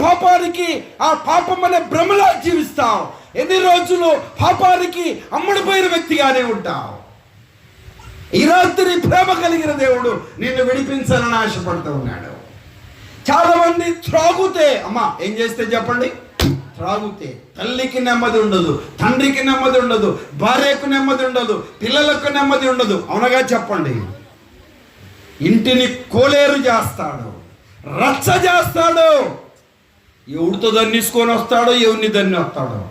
పాపం అనే భ్రమలో జీవిస్తావు? ఎన్ని రోజులు పాపానికి అమ్ముడుపోయిన వ్యక్తిగానే ఉంటావు? ఈ రాత్రి ప్రేమ కలిగిన దేవుడు నిన్ను విడిపించాలని ఆశపడుతూ ఉన్నాడు. చాలా మంది త్రాగుతే, అమ్మా ఏం చేస్తే చెప్పండి? త్రాగుతే తల్లికి నెమ్మది ఉండదు, తండ్రికి నెమ్మది ఉండదు, భార్యకు నెమ్మది ఉండదు, పిల్లలకు నెమ్మది ఉండదు. అవునగా చెప్పండి? ఇంటిని కోలేరు చేస్తాడు, రచ్చ చేస్తాడు. ఎవరితో దన్నిసుకొని వస్తాడో, ఎవరిని దన్ని వస్తాడో,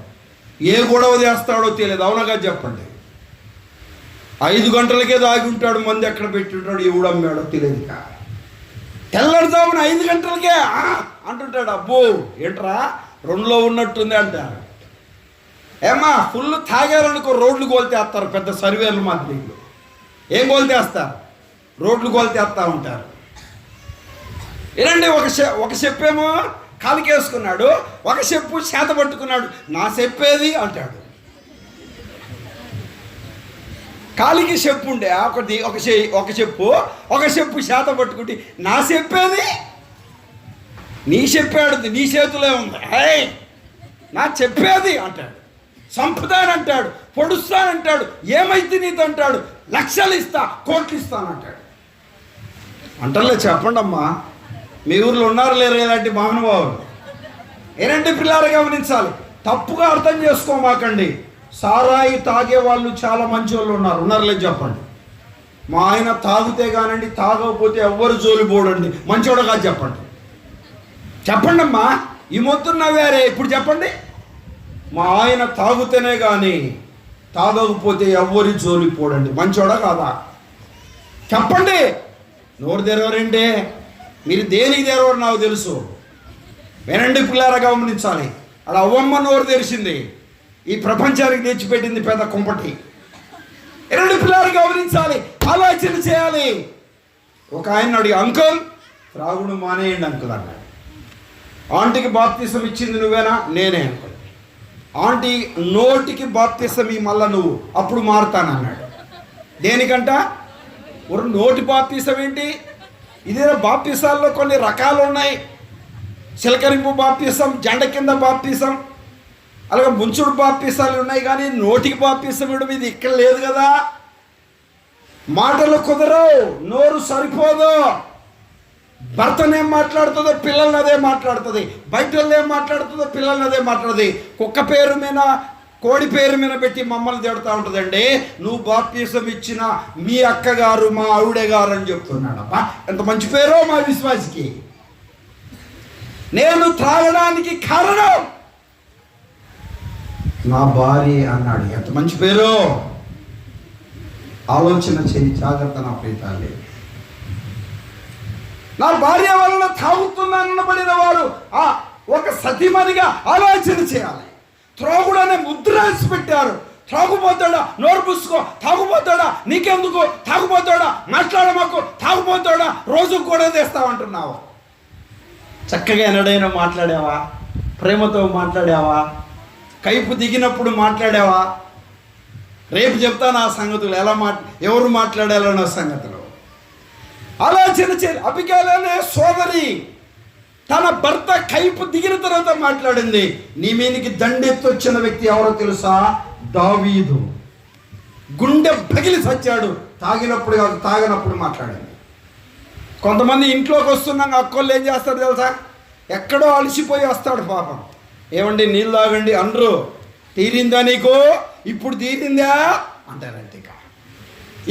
ఏ గొడవ చేస్తాడో తెలియదు. అవునగా చెప్పండి? 5 గంటలకే దాగి ఉంటాడు, మంది ఎక్కడ పెట్టి ఉంటాడు, ఎవడు అమ్మాడో తెలియదు. తెల్లడిదామని 5 గంటలకే అంటుంటాడు. అబ్బో ఏంట్రా 2లో ఉన్నట్టుంది అంటారు. ఏమ్మా ఫుల్ తాగారనుకో రోడ్లు కోల్తేస్తారు, పెద్ద సర్వేలు మాదిరిలో. ఏం కోల్తేస్తారు? రోడ్లు కోల్తేస్తా ఉంటారు. ఏనండి, ఒక చెప్పేమో కాలికేసుకున్నాడు, ఒక చెప్పు చేత పట్టుకున్నాడు. నా చెప్పేది అంటాడు. కాలికి చెప్పు ఉండే ఒక చెప్పు చేత పట్టుకుంటే నా చెప్పేది నీ చెప్పాడు, నీ చేతిలో ఉంది. నా చెప్పేది అంటాడు. చంపుతానంటాడు, పొడుస్తానంటాడు, ఏమైతే నీతో అంటాడు. లక్షలు ఇస్తా, కోట్లు ఇస్తానంటాడు. అంటలే చెప్పండి అమ్మా, మీ ఊర్లో ఉన్నారు లేరు ఇలాంటి మహానుభావులు? ఏంటంటే పిల్లలు గమనించాలి, తప్పుగా అర్థం చేసుకోమాకండి. సారాయి తాగే వాళ్ళు చాలా మంచి వాళ్ళు ఉన్నారు లేదు చెప్పండి. మా ఆయన తాగితే కానండి, తాగకపోతే ఎవ్వరు జోలి పోడండి, మంచోడు కాదు చెప్పండి. చెప్పండి అమ్మా, ఈ మొత్తం నవ్వారే, ఇప్పుడు చెప్పండి. మా ఆయన తాగుతేనే కానీ తాగకపోతే ఎవ్వరి జోలి పోడండి, మంచోడా కాదా? చెప్పండి. నోరు తెరవరంటే మీరు దేనికి తెరవరు నాకు తెలుసు. వినండి పిల్లారా, గమనించాలి. అలా అవ్వమ్మ నోరు తెరిచింది, ఈ ప్రపంచానికి తెచ్చిపెట్టింది పెద్ద కుంపటి. వినండి పిల్లారా, గమనించాలి, ఆలోచన చేయాలి. ఒక ఆయన అడిగి, అంకుల్ త్రాగుడు మానేయండి అంకుల్ అన్నాడు. ఆంటీకి బాప్తిసం ఇచ్చింది నువ్వేనా? నేనే అంకుల్. ఆంటీ నోటికి బాప్తిసం ఈ మళ్ళా నువ్వు, అప్పుడు మారుతానన్నాడు. దేనికంట? నోటి బాప్తిసం ఏంటి? ఇదే బాప్తిసాల్లో కొన్ని రకాలు ఉన్నాయి. చిలకరింపు బాప్తిసం, జెండ కింద బాప్తిసం, అలాగే ముంచుడు బాప్తిసాలు ఉన్నాయి. కానీ నోటికి బాప్తిసం ఇవ్వడం ఇది ఇక్కడ లేదు కదా. మాటలు కుదరవు, నోరు సరిపోదు. భర్తనేం మాట్లాడుతుందో పిల్లల్ని అదే మాట్లాడుతుంది, బయట ఏం మాట్లాడుతుందో పిల్లల్ని అదే మాట్లాడుతుంది. కుక్క పేరు మీద, కోడి పేరు మీద పెట్టి మమ్మల్ని తిడుతూ ఉంటుందండి. నువ్వు బాప్తిసం ఇచ్చిన మీ అక్కగారు మా ఆవిడే గారు అని చెప్తున్నాడు. అబ్బా, ఎంత మంచి పేరో మా విశ్వాసికి. నేను త్రాగడానికి కారణం నా భార్య అన్నాడు. ఎంత మంచి పేరు. ఆలోచన చేయి, జాగ్రత్త నా ప్రీతాలి. నా భార్య వలన తాగుతున్నానబడిన వారు ఒక సతీమణిగా ఆలోచన చేయాలి. త్రాగుడు అనే ముద్ర వేసి పెట్టారు. తాగుపోతాడా, నోరు పుసుకో, తాగుపోతాడా, నీకెందుకు, తాగుపోతాడా, మాట్లాడమాకు, తాగుపోతాడా, రోజు కూడా తెస్తామంటున్నావు. చక్కగా ఎన్నడైనా మాట్లాడావా? ప్రేమతో మాట్లాడావా? కైపు దిగినప్పుడు మాట్లాడావా? రేపు చెప్తాను ఆ సంగతులు, ఎవరు మాట్లాడాలన్న సంగతులు. ఆలోచన చేయాలి. అబిగైలనే సోదరి తన భర్త కైపు దిగిన తర్వాత మాట్లాడింది. నీ మీదకి దండెత్తొచ్చిన వ్యక్తి ఎవరో తెలుసా? దావీదు. గుండె పగిలి చచ్చాడు. తాగినప్పుడు కాదు, తాగినప్పుడు మాట్లాడింది. కొంతమంది ఇంట్లోకి వస్తున్నాక అక్కోళ్ళు ఏం చేస్తారు తెలుసా? ఎక్కడో అలసిపోయి వస్తాడు పాపం. ఏమండి నీళ్ళు తాగండి అనరు. తీరిందా నీకు? ఇప్పుడు తీరిందా అంటారంటే,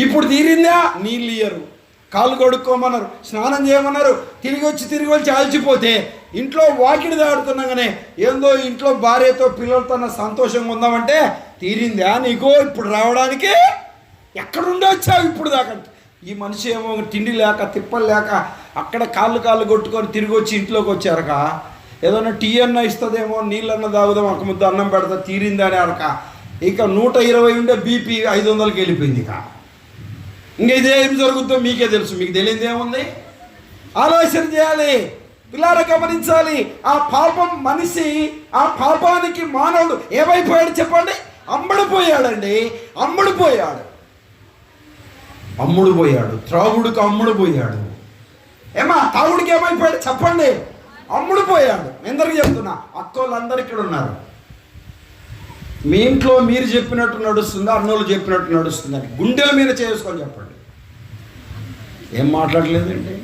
ఇప్పుడు తీరిందా నీళ్ళు ఇయ్యరు. కాళ్ళు కడుక్కోమన్నారు, స్నానం చేయమన్నారు. తిరిగి వచ్చి ఆల్చిపోతే ఇంట్లో వాకిడి దాడుతున్నాగానే ఏందో ఇంట్లో భార్యతో పిల్లలతో సంతోషంగా ఉందామంటే, తీరిందా నీకు ఇప్పుడు రావడానికి? ఎక్కడుండి వచ్చావు ఇప్పుడు దాకా? ఈ మనిషి ఏమో తిండి లేక తిప్పలు లేక అక్కడ కాళ్ళు కొట్టుకొని తిరిగి వచ్చి ఇంట్లోకి వచ్చారక. ఏదైనా టీ అన్న ఇస్తుందేమో, నీళ్ళన్న తాగుదాం, ఒక ముద్ద అన్నం పెడతా, తీరిందా అని అనక ఇక 120 ఉండే బీపీ 500కి వెళ్ళిపోయింది. ఇంకా ఇదేం జరుగుతుందో మీకే తెలుసు, మీకు తెలియదు ఏముంది. ఆలోచన చేయాలి, పిల్లారా గమనించాలి. ఆ పాపం మనిషి, ఆ పాపానికి మానవుడు ఏమైపోయాడు చెప్పండి? అమ్ముడుపోయాడండి, అమ్ముడుపోయాడు. త్రాగుడికి అమ్ముడుపోయాడు. ఏమా తాగుడికి ఏమైపోయాడు చెప్పండి? అమ్ముడుపోయాడు. ఎందరికి చెప్తున్నా, అక్కోళ్ళందరూ ఇక్కడ ఉన్నారు. మీ ఇంట్లో మీరు చెప్పినట్టు నడుస్తుందా, అన్నోళ్ళు చెప్పినట్టు నడుస్తుందని గుండెల మీద చేసుకొని చెప్పండి. ఏం మాట్లాడలేదండి.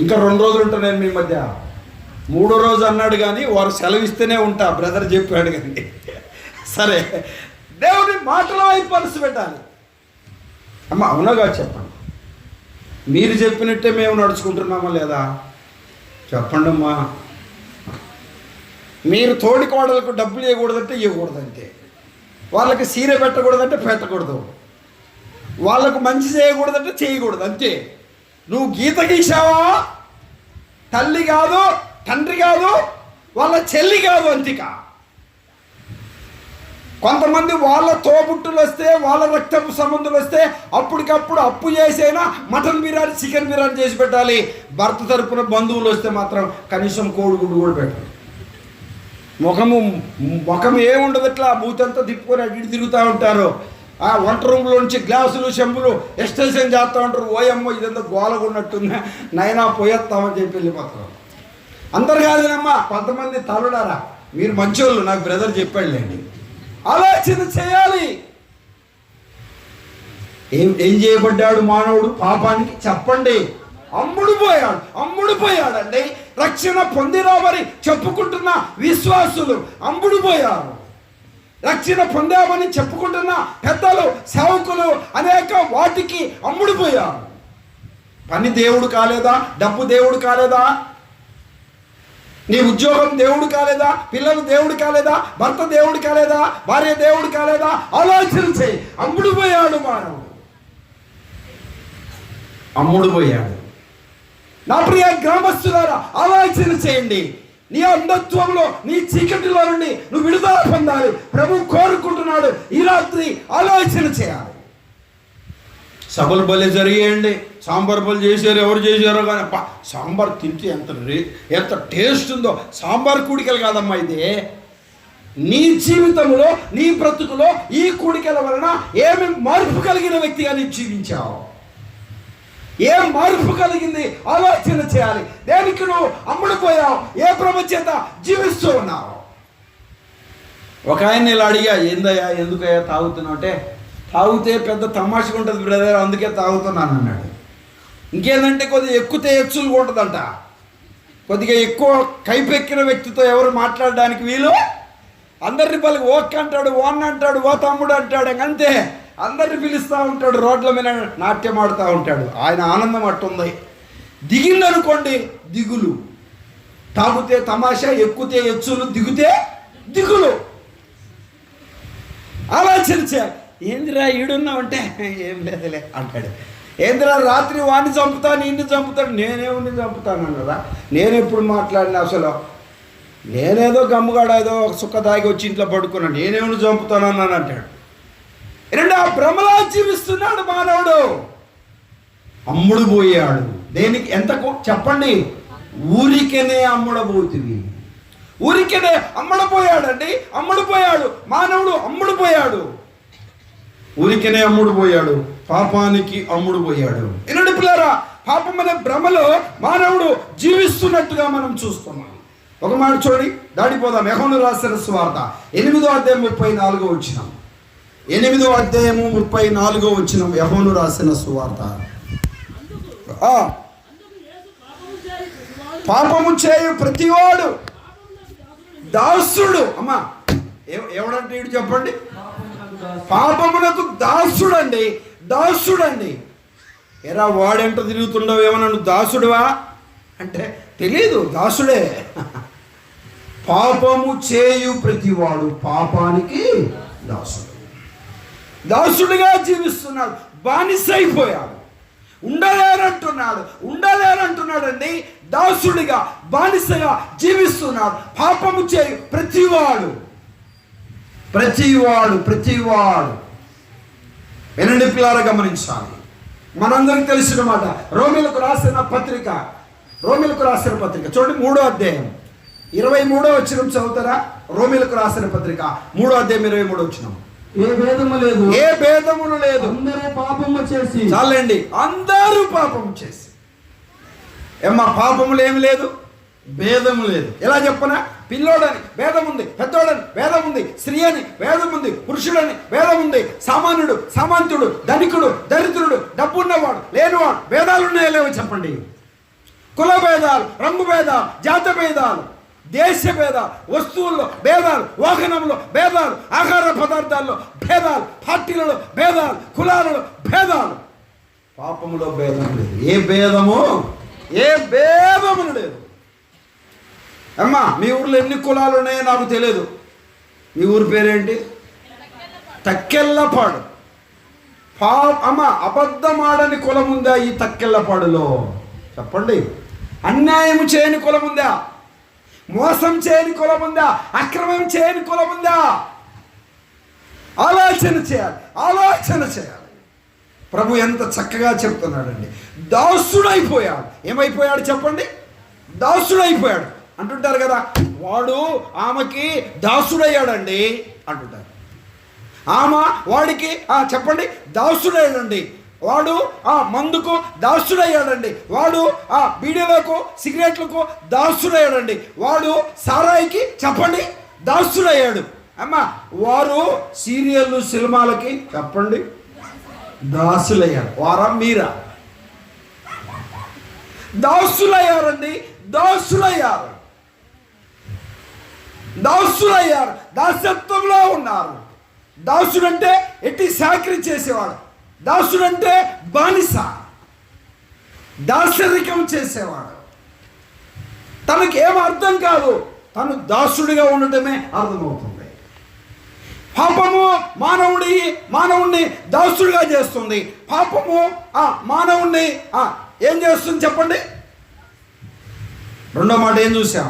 ఇంకా 2 రోజులు ఉంటాను నేను మీ మధ్య. 3వ రోజు అన్నాడు కానీ వారు సెలవిస్తేనే ఉంటా, బ్రదర్ చెప్పాడు కానీ. సరే, దేవుని మాటలో వైపు మనసు పెట్టాలి. అమ్మ అవునగా చెప్పండి. మీరు చెప్పినట్టే మేము నడుచుకుంటున్నామా లేదా చెప్పండి అమ్మా. మీరు తోడి కోడలకు డబ్బులు ఇవ్వకూడదంటే ఇవ్వకూడదంటే, వాళ్ళకి సీర పెట్టకూడదంటే పెట్టకూడదు, వాళ్ళకు మంచి చేయకూడదంటే చేయకూడదు, అంతే. నువ్వు గీత గీసావా? తల్లి కాదు, తండ్రి కాదు, వాళ్ళ చెల్లి కాదు, అంతిక. కొంతమంది వాళ్ళ తోబుట్టులు వస్తే, వాళ్ళ రక్తపు సంబంధులు వస్తే అప్పటికప్పుడు అప్పు చేసైనా మటన్ బిర్యానీ, చికెన్ బిర్యానీ చేసి పెట్టాలి. భర్త తరపున బంధువులు వస్తే మాత్రం కనీసం కోడిగుడ్డు కూడా పెట్టాలి. ముఖం ఏముండదు, ఇట్లా మూతంతా తిప్పుకొని అటు తిరుగుతూ ఉంటారు. ఆ వంట రూమ్లో నుంచి గ్లాసులు చెంబులు ఎక్స్టెన్షన్ చేస్తూ ఉంటారు. ఓయమ్మో ఇదంతా గోలగా ఉన్నట్టుందా, నైనా పోయేస్తామని చెప్పి వెళ్ళిపోతారు. అందరు కాదునమ్మా, కొంతమంది తలుడారా, మీరు మంచోళ్ళు, నాకు బ్రదర్ చెప్పాడులేండి. ఆలోచన చేయాలి. ఏం చేయబడ్డాడు మానవుడు పాపానికి? చెప్పండి. అమ్ముడు పోయాడండి. రక్షణ పొందినామని చెప్పుకుంటున్న విశ్వాసులు అమ్ముడు పోయారు. రక్షణ పొందామని చెప్పుకుంటున్న పెద్దలు, సేవకులు అనేక వాటికి అమ్ముడు పోయారు. పని దేవుడు కాలేదా? డబ్బు దేవుడు కాలేదా? నీ ఉద్యోగం దేవుడు కాలేదా? పిల్లలు దేవుడు కాలేదా? భర్త దేవుడు కాలేదా? భార్య దేవుడు కాలేదా? ఆలోచన చేయి. అమ్ముడు పోయాడు మానవుడు, అమ్ముడు పోయాడు. నా ప్రియ గ్రామస్తులారా, ఆలోచన చేయండి. నీ అంధత్వంలో, నీ చీకటిలో నుండి నువ్వు విడుదల పొందాలి. ప్రభు కోరుకుంటున్నాడు. ఈ రాత్రి ఆలోచన చేయాలి. సభలు బలే జరిగేయండి. సాంబార్ బలు చేశారు, ఎవరు చేశారో కానీ సాంబార్ తింటే ఎంత టేస్ట్ ఉందో. సాంబార్ కూడికలు కాదమ్మా ఇది. నీ జీవితంలో, నీ బ్రతుకులో ఈ కూడికల వలన ఏమి మార్పు కలిగిన వ్యక్తిగా నీ జీవించావు? ఏం మార్పు కలిగింది? ఆలోచన చేయాలి. దేనికి నువ్వు అమ్ముడుపోయావు? ఏ ప్రభు చేత జీవిస్తూ ఉన్నావు? ఒక ఆయన ఇలా అడిగా, ఏందయ్యా ఎందుకయ్యా తాగుతున్నావు అంటే, తాగితే పెద్ద తమాషగా ఉంటుంది బ్రదర్, అందుకే తాగుతున్నాను అన్నాడు. ఇంకేందంటే కొద్దిగా ఎక్కితే హెచ్చులు ఉంటుందంట. కొద్దిగా ఎక్కువ కైపెక్కిన వ్యక్తితో ఎవరు మాట్లాడడానికి వీలు? అందరిని పలికి ఓక్ అంటాడు, ఓన్ అంటాడు, ఓ తమ్ముడు అంటాడు. అంతే, అందరిని పిలుస్తూ ఉంటాడు. రోడ్ల మీద నాట్యం ఆడుతూ ఉంటాడు. ఆయన ఆనందం అట్టుంది. దిగిందనుకోండి దిగులు. తాగితే తమాషా, ఎక్కుతే హెచ్చులు, దిగుతే దిగులు. ఆలోచన చేయాలి. ఏందిరా ఈడున్నావంటే, ఏం లేదులే అంటాడు. ఏందిరా రాత్రి వాడిని చంపుతాను, ఇన్ని చంపుతాను. నేనేముంది చంపుతాను అన్నదా? నేను ఎప్పుడు మాట్లాడినా? అసలు నేనేదో గమ్ముగాడ ఏదో ఒక సుక్క తాగి వచ్చి ఇంట్లో పడుకున్నాను, నేనేమని చంపుతాను అన్నాను అంటాడు. రెండు ఆ భ్రమలా జీవిస్తున్నాడు మానవుడు. అమ్ముడు పోయాడు. దేనికి? ఎంతకు చెప్పండి? ఊరికనే అమ్ముడబోతుంది. ఊరికనే అమ్ముడుపోయాడండి. అమ్ముడుపోయాడు మానవుడు, అమ్ముడుపోయాడు. ఊరికనే అమ్ముడుపోయాడు, పాపానికి అమ్ముడుపోయాడు. ఎన్నడు పిల్లరా, పాపం అనే భ్రమలో మానవుడు జీవిస్తున్నట్టుగా మనం చూస్తున్నాం. ఒక మాట చూడండి, దాడిపోదాం. యోహాను రాసిన సువార్త 8వ అధ్యాయం 34వ వచనం. 8వ అధ్యాయము 34వ వచనం. యోహాను రాసిన సువార్త. పాపము చేయు ప్రతివాడు దాసుడు. అమ్మా ఎవడంటే ఇటు చెప్పండి? పాపమునకు దాసుడండి. దాసుడండి. ఎరా వాడెంట తిరుగుతుండవు, ఏమన్నా నువ్వు దాసుడువా అంటే తెలీదు, దాసుడే. పాపము చేయు ప్రతివాడు పాపానికి దాసుడు. దాసుడిగా జీవిస్తున్నాడు, బానిసైపోయాడు. ఉండలేనంటున్నాడండి. దాసుడిగా, బానిసగా జీవిస్తున్నాడు. పాపము చేయు ప్రతివాడు. వినండి పిల్లారా, గమనించాలి. మనందరికి తెలిసిన మాట. రోమీలకు రాసిన పత్రిక చూడండి, 3వ అధ్యాయం 23వ వచనం చదువుతారా? రోమీలకు రాసిన పత్రిక 3వ అధ్యాయం 23వ వచనం. ఏ భేదములు లేదు, అందరూ పాపము చేసి. చాలండి, అందరూ పాపము చేసి. ఏమ్మా పాపములు ఏమి లేదు, భేదము లేదు. ఎలా చెప్పనా? పిల్లోడని భేదం ఉంది, పెద్దోడని భేదం ఉంది, స్త్రీ అని భేదం ఉంది, పురుషుడని భేదం ఉంది, సామాన్యుడు, సామంతుడు, ధనికుడు, దరిద్రుడు, డబ్బున్నవాడు, లేనివాడు, భేదాలు ఉన్నాయో లేవో చెప్పండి. కుల భేదాలు, రంగు భేదాలు, జాత భేదాలు, దేశ భేదాలు, వస్తువుల్లో భేదాలు, వాహనంలో భేదాలు, ఆహార పదార్థాల్లో భేదాలు, పార్టీలలో భేదాలు, కులాలలో భేదాలు. పాపములో భేదం లేదు. ఏ భేదము లేదు. అమ్మా మీ ఊర్లో ఎన్ని కులాలు ఉన్నాయో నాకు తెలియదు. మీ ఊరి పేరేంటి? తక్కెళ్ళపాడు. అమ్మ అబద్ధమాడని కులం ఉందా ఈ తక్కెళ్ళపాడులో? చెప్పండి. అన్యాయం చేయని కులం ఉందా? మోసం చేయని కులం ఉందా? అక్రమం చేయని కులం ఉందా? ఆలోచన చేయాలి. ప్రభు ఎంత చక్కగా చెప్తున్నాడండి. దాసుడైపోయాడు. ఏమైపోయాడు చెప్పండి? దాసుడైపోయాడు అంటుంటారు కదా. వాడు ఆమెకి దాసుడయ్యాడండి అంటుంటారు. ఆమె వాడికి చెప్పండి దాసుడయ్యాడండి. వాడు మందుకు దాసుడయ్యాడండి. వాడు బీడీలకు, సిగరెట్లకు దాసుడయ్యాడండి. వాడు సారాయికి చెప్పండి దాసుడయ్యాడు. అమ్మా వారు సీరియళ్ళు, సినిమాలకి చెప్పండి దాసులయ్యారు. వారా మీరా? దాసులయ్యారండి, దాసులయ్యారు, దాసులయ్యారు. దాసత్వంలో ఉన్నారు. దాసుడంటే ఎట్టి చాకరీ చేసేవాడు. దాసుడంటే బానిస, దాసరికం చేసేవాడు. తనకేం అర్థం కాదు, తను దాసుడిగా ఉండటమే అర్థమవుతుంది. పాపము మానవుడిని దాసుడిగా చేస్తుంది. పాపము మానవుడిని ఏం చేస్తుంది చెప్పండి? రెండో మాట ఏం చూసాం?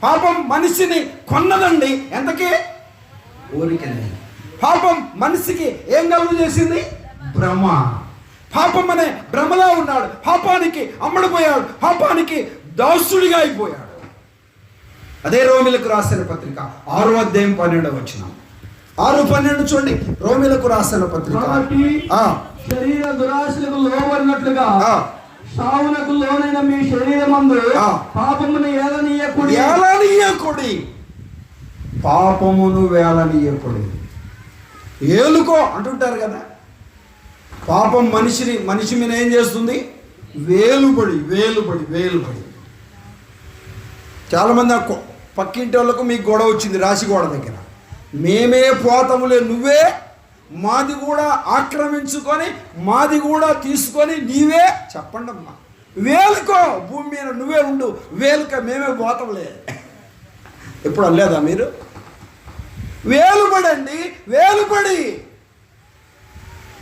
పాపం మనిషిని కొన్నదండి. ఎంతకీ? ఊరికనే. పాపం మనిషికి ఏం కలుగు చేసింది? భ్రమ. పాపం అనే భ్రమలో ఉన్నాడు. పాపానికి అమ్మడిపోయాడు, పాపానికి దాసుడిగా అయిపోయాడు. అదే రోమిలకు రాసిన పత్రిక 6వ అధ్యాయం 12వ వచనం. 6:12 చూడండి. రోమిలకు రాసిన పత్రిక. శరీర దురాశలకు లోబడినట్లుగా సావునకు లోనైన మీ శరీరమందు పాపమును ఏలనీయకుడి. పాపమును వేలనీయకుడి. ఏలుకో అంటుంటారు కదా. పాపం మనిషి మీద ఏం చేస్తుంది? వేలుబడి. చాలామంది పక్కింటి వాళ్ళకు మీకు గొడవ వచ్చింది రాశిగోడ దగ్గర. మేమే పోతాములే, నువ్వే మాది కూడా ఆక్రమించుకొని మాది కూడా తీసుకొని నీవే చెప్పండి అమ్మా, వేలుకో, భూమి మీద నువ్వే ఉండు, వేలుక, మేమే పోతాంలే. ఎప్పుడు అనలేదా మీరు? వేలుబడండి, వేలుబడి.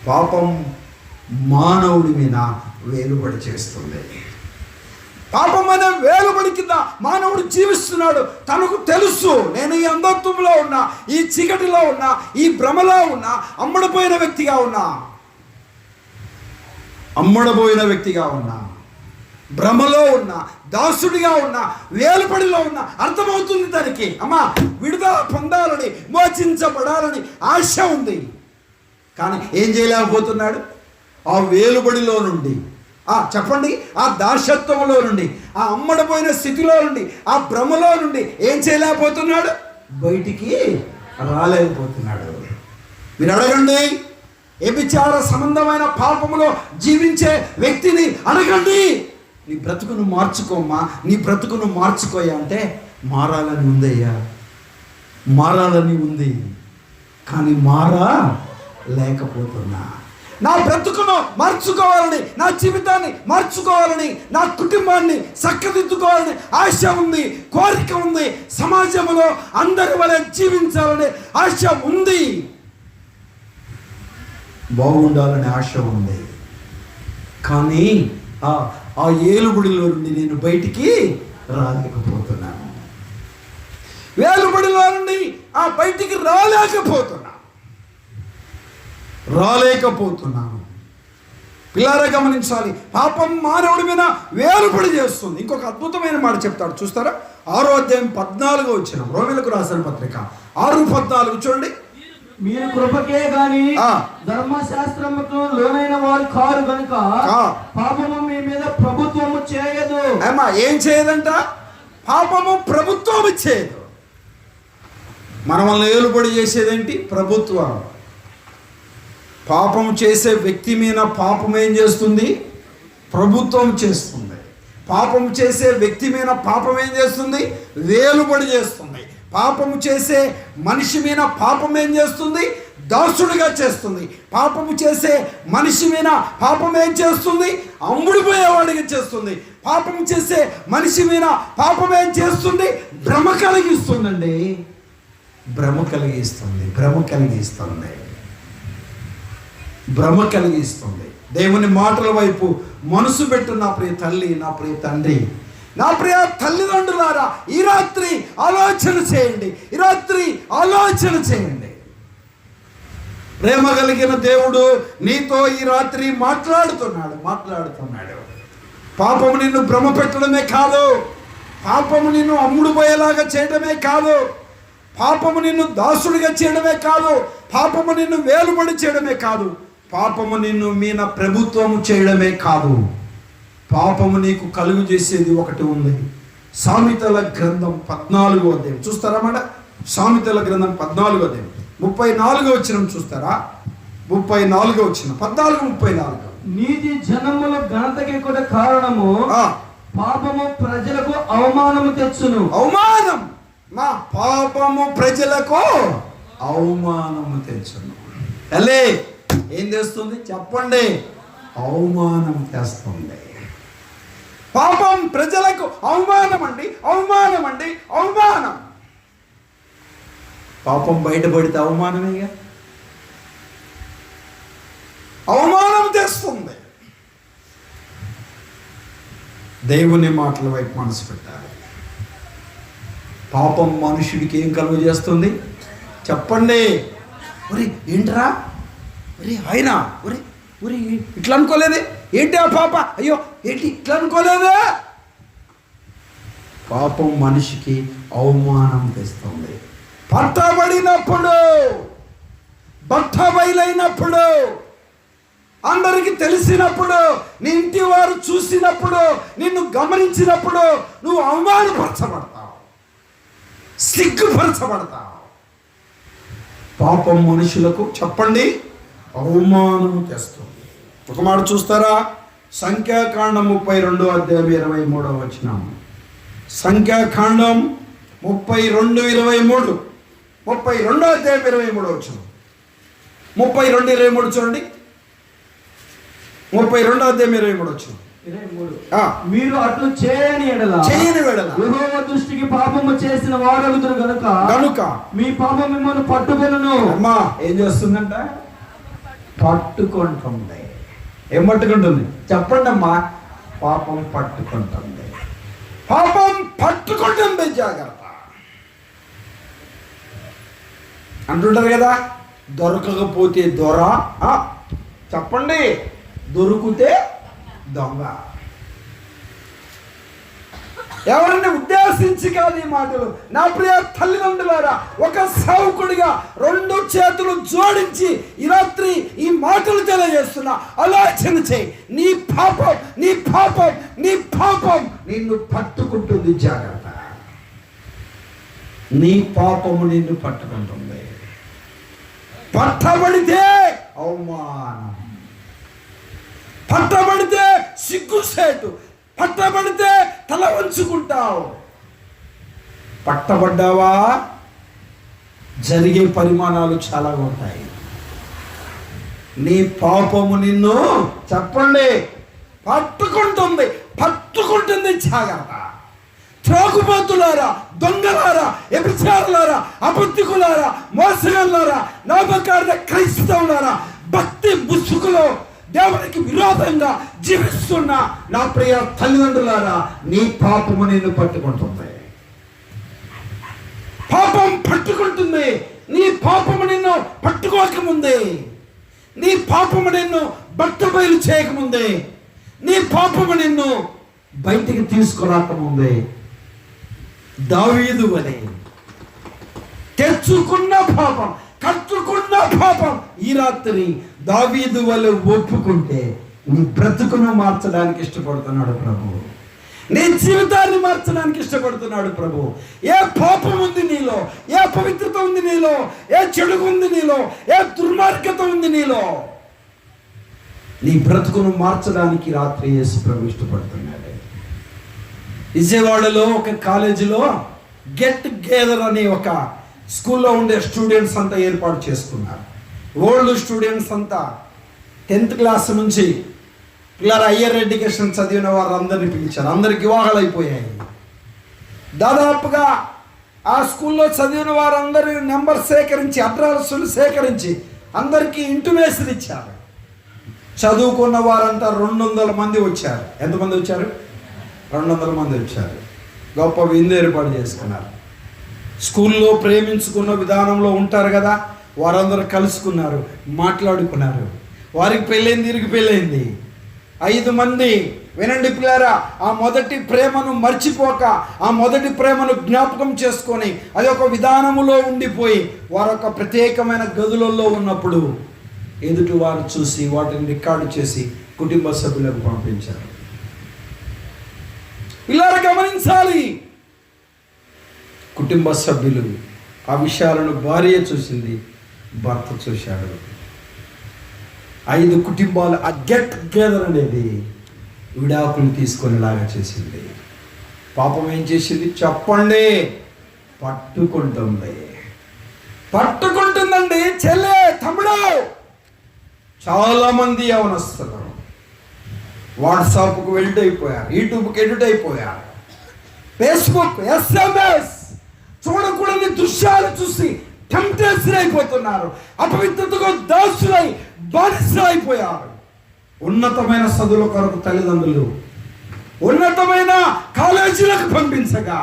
పాపం మానవుడి మీద వేలుబడి చేస్తుంది. పాపం అనే వేలుబడి కింద మానవుడు జీవిస్తున్నాడు. తనకు తెలుసు, నేను ఈ అంధత్వంలో ఉన్నా, ఈ చీకటిలో ఉన్నా, ఈ భ్రమలో ఉన్నా, అమ్మడపోయిన వ్యక్తిగా ఉన్నా, భ్రమలో ఉన్నా, దాసుడిగా ఉన్నా, వేలుబడిలో ఉన్నా. అర్థమవుతుంది దానికి. అమ్మా, విడుదల పొందాలని, మోచించబడాలని ఆశ ఉంది. కానీ ఏం చేయలేకపోతున్నాడు? ఆ వేలుబడిలో నుండి, చెప్పండి, ఆ దాసత్వంలో నుండి, ఆ అమ్మడపోయిన స్థితిలో నుండి, ఆ భ్రమలో నుండి ఏం చేయలేకపోతున్నాడు? బయటికి రాలేకపోతున్నాడు. మీరు అడగండి, వ్యభిచార సంబంధమైన పాపములో జీవించే వ్యక్తిని అడగండి, నీ బ్రతుకును మార్చుకోమ్మా, నీ బ్రతుకును మార్చుకోయా అంటే మారాలని ఉందయ్యా, మారాలని ఉంది, కానీ లేకపోతున్నా. నా బ్రతుకును మార్చుకోవాలని, నా జీవితాన్ని మార్చుకోవాలని, నా కుటుంబాన్ని చక్కదిద్దుకోవాలని ఆశ ఉంది, కోరిక ఉంది. సమాజంలో అందరి వలె జీవించాలనే ఆశ ఉంది, బాగుండాలనే ఆశ ఉంది. కానీ ఆ ఏలుబడిలో నుండి నేను బయటికి రాలేకపోతున్నాను. వేలుబడిలో నుండి బయటికి రాలేకపోతున్నాను. పిల్లారా గమనించాలి, పాపం మానవుడి మీద వేలుబడి చేస్తుంది. ఇంకొక అద్భుతమైన మాట చెప్తాడు, చూస్తారా? 6వ అధ్యాయం 14వ వచనం, రోమిలకు రాసిన పత్రిక 6:14 చూడండి. మీరు కృపకే గాని ధర్మశాస్త్రముకు లోనైన వారు కారు గనుక పాపము మీ మీద ప్రభుత్వము చేయదు. ఏం చేయదంట? పాపము ప్రభుత్వము చేయదు. మనల్ని ఏలుబడి చేసేదేంటి? ప్రభుత్వం. పాపం చేసే వ్యక్తి మీద పాపం ఏం చేస్తుంది? ప్రభుత్వం చేస్తుంది. పాపం చేసే వ్యక్తి మీద పాపం ఏం చేస్తుంది? వేలుబడి చేస్తుంది. పాపము చేసే మనిషి మీద పాపం ఏం చేస్తుంది? దాసుడిగా చేస్తుంది. పాపము చేసే మనిషి మీద పాపం ఏం చేస్తుంది? అమ్ముడిపోయేవాడిగా చేస్తుంది. పాపం చేసే మనిషి మీద పాపం ఏం చేస్తుంది? భ్రమ కలిగిస్తుందండి, భ్రమ కలిగిస్తుంది. దేవుని మాటల వైపు మనసు పెట్టు నా ప్రియ తల్లి, నా ప్రియ తండ్రి, నా ప్రియ తల్లిదండ్రులారా, ఈ రాత్రి ఆలోచన చేయండి. ప్రేమ కలిగిన దేవుడు నీతో ఈ రాత్రి మాట్లాడుతున్నాడు. పాపము నిన్ను భ్రమ పెట్టడమే కాదు, పాపము నిన్ను అమ్ముడుపోయేలాగా చేయడమే కాదు, పాపము నిన్ను దాసుడిగా చేయడమే కాదు, పాపము నిన్ను వేలుబడి చేయడమే కాదు, పాపము నిన్ను మీన ప్రభుత్వము చేయడమే కాదు, పాపము నీకు కలుగు చేసేది ఒకటి ఉంది. సామెతల గ్రంథం 14వ అధ్యాయం చూస్తారా మాట? సామెతల గ్రంథం 14వ అధ్యాయం 34వ వచనం చూస్తారా? 34వ వచనం, 14:34. నీతి జనముల ఘనతకి కూడా కారణము, పాపము ప్రజలకు అవమానము తెచ్చును. అవమానం, మా పాపము ప్రజలకు అవమానము తెచ్చును. అలే ఏం తెస్తుంది చెప్పండి? అవమానం తెస్తుంది. పాపం ప్రజలకు అవమానం అండి, అవమానం అండి, అవమానం. పాపం బయటపడితే అవమానమేగా, అవమానం తెస్తుంది. దేవుని మాటల వైపు మనసు పెట్టాలి. పాపం మనుషుడికి ఏం కలుగు చేస్తుంది చెప్పండి? ఒరే ఏంట్రా, ఒరే ఆయన, ఒరే ఒరే ఇట్లా అనుకోలేదే, ఏంటి ఆ పాప, అయ్యో ఏంటి ఇట్లా అనుకోలేదే. పాపం మనిషికి అవమానం తెస్తుంది. పట్టబడినప్పుడు, బట్ట బయలైనప్పుడు, అందరికి తెలిసినప్పుడు, నీ ఇంటి వారు చూసినప్పుడు, నిన్ను గమనించినప్పుడు నువ్వు అవమానపరచబడతావు, సిగ్గుపరచబడతావు. పాపం మనుషులకు చెప్పండి అవమానం తెస్తుంది. ఒక మాట చూస్తారా? సంఖ్యాకాండం 32 అధ్యాయం 23వ వచనం. సంఖ్యాకాండం 32:23, 32 అధ్యాయం 23వ వచనం. 32:23 చూడండి. 32 అధ్యాయం 23 వచనం. మీరు అట్లు చేయని ఎడల యెహోవా దృష్టికి పాపము చేసిన వారగుదురు గనుక మీ పాపం మిమ్మల్ని పట్టుకొనును. అమ్మా ఏం చేస్తుందంట? పట్టుకుంటుంది. ఏం పట్టుకుంటుంది చెప్పండి అమ్మా? పాపం పట్టుకుంటుంది. పాపం పట్టుకుంటుంది. జాగ్రత్త అంటుంటారు కదా, దొరకకపోతే దొర, చెప్పండి దొరికితే దొంగ. ఎవరిని ఉద్దేశించి కాదు ఈ మాటలు. నా ప్రియ తల్లిదండ్రులారా, ఒక సేవకుడిగా 2 చేతులు జోడించి ఈ రాత్రి ఈ మాటలు తెలియజేస్తున్నా. ఆలోచన చేయి. నీ పాపం, నీ పాపం, నీ పాపం నిన్ను పట్టుకుంటుంది. జాగ్రత్త, నీ పాపము నిన్ను పట్టుకుంటుంది. పట్టబడితే అవమానం, పట్టబడితే సిగ్గుసేటు, పట్టబడితే తల వంచుకుంటావు. పట్టబడ్డావా జరిగే పరిమాణాలు చాలా ఉంటాయి. నీ పాపము నిన్ను చెప్పండి పట్టుకుంటుంది, పట్టుకుంటుంది. జాగ్రత్త. త్రాగుబోతులారా, దొంగలారా, వ్యభిచారులారా, అబద్ధికులారా, మోసగాళ్ళారా, నమ్మకార్థ క్రైస్తవులారా, భక్తి ముసుగులో దేవునికి విరోధంగా జీవిస్తున్న నా ప్రియ తల్లిదండ్రులారా, నీ పాపము నిన్ను పట్టుకుంటుంది. పాపం పట్టుకుంటుంది. నీ పాపము నిన్ను పట్టుకోకముందే, నీ పాపము నిన్ను బట్ట బయలు చేయకముందే, నీ పాపము నిన్ను బయటికి తీసుకురాకముందే దావీదు వలె తెచ్చుకున్న పాపం, కట్టుకున్న పాపం ఈ రాత్రి దావీదు వలె ఒప్పుకుంటే నీ బ్రతుకును మార్చడానికి ఇష్టపడుతున్నాడు ప్రభు. నీ జీవితాన్ని మార్చడానికి ఇష్టపడుతున్నాడు ప్రభు. ఏ పాపం ఉంది నీలో, ఏ పవిత్రత ఉంది నీలో, ఏ చెడు ఉంది నీలో, ఏ దుర్మార్గత ఉంది నీలో, నీ బ్రతుకును మార్చడానికి రాత్రి యేసు ప్రభు ఇష్టపడుతున్నాడు. విజయవాడలో ఒక కాలేజీలో గెట్ గేదర్ అనే ఒక స్కూల్లో ఉండే స్టూడెంట్స్ అంతా ఏర్పాటు చేసుకున్నారు. ఓల్డ్ స్టూడెంట్స్ అంతా 10th క్లాస్ నుంచి పిల్లల హయ్యర్ ఎడ్యుకేషన్ చదివిన వారు అందరినీ పిలిచారు. అందరికి వివాహాలు అయిపోయాయి. దాదాపుగా ఆ స్కూల్లో చదివిన వారందరి నెంబర్ సేకరించి, అడ్రస్లు సేకరించి అందరికీ ఇంటిమేషన్ ఇచ్చారు. చదువుకున్న వారంతా 200 మంది వచ్చారు. ఎంతమంది వచ్చారు? 200 మంది వచ్చారు. గొప్ప విందు ఏర్పాటు చేసుకున్నారు. స్కూల్లో ప్రేమించుకున్న విధానంలో ఉంటారు కదా, వారందరూ కలుసుకున్నారు, మాట్లాడుకున్నారు. వారికి పెళ్ళైంది, వీరికి పెళ్ళైంది. 5 మంది వినండి పిల్లారా, ఆ మొదటి ప్రేమను మర్చిపోక, ఆ మొదటి ప్రేమను జ్ఞాపకం చేసుకొని అది ఒక విధానములో ఉండిపోయి వారొక ప్రత్యేకమైన గదులలో ఉన్నప్పుడు ఎదుటి వారు చూసి వాటిని రికార్డు చేసి కుటుంబ సభ్యులకు పంపించారు. పిల్లలు గమనించాలి. కుటుంబ సభ్యులు ఆ విషయాలను భార్య చూసింది, భర్త చూశాడు. 5 కుటుంబాలు ఆ గెట్ టుగెదర్ అనేది విడాకులు తీసుకునేలాగా చేసింది. పాపం ఏం చేసింది చెప్పండి? పట్టుకుంటుందండి. చెల్లె, తమ్ముడు, చాలామంది యవనస్తులు వాట్సాప్కు వెల్ట్ అయిపోయారు, యూట్యూబ్కి ఎడిట్ అయిపోయారు, ఫేస్బుక్, SMS చూడకూడని దృశ్యాలు చూసి టెంప్టేషన్ అయిపోతున్నారు, అపవిత్రతకు దాసులై బానిసలు అయిపోయారు. ఉన్నతమైన చదువుల కొరకు తల్లిదండ్రులు ఉన్నతమైన కాలేజీలకు పంపించగా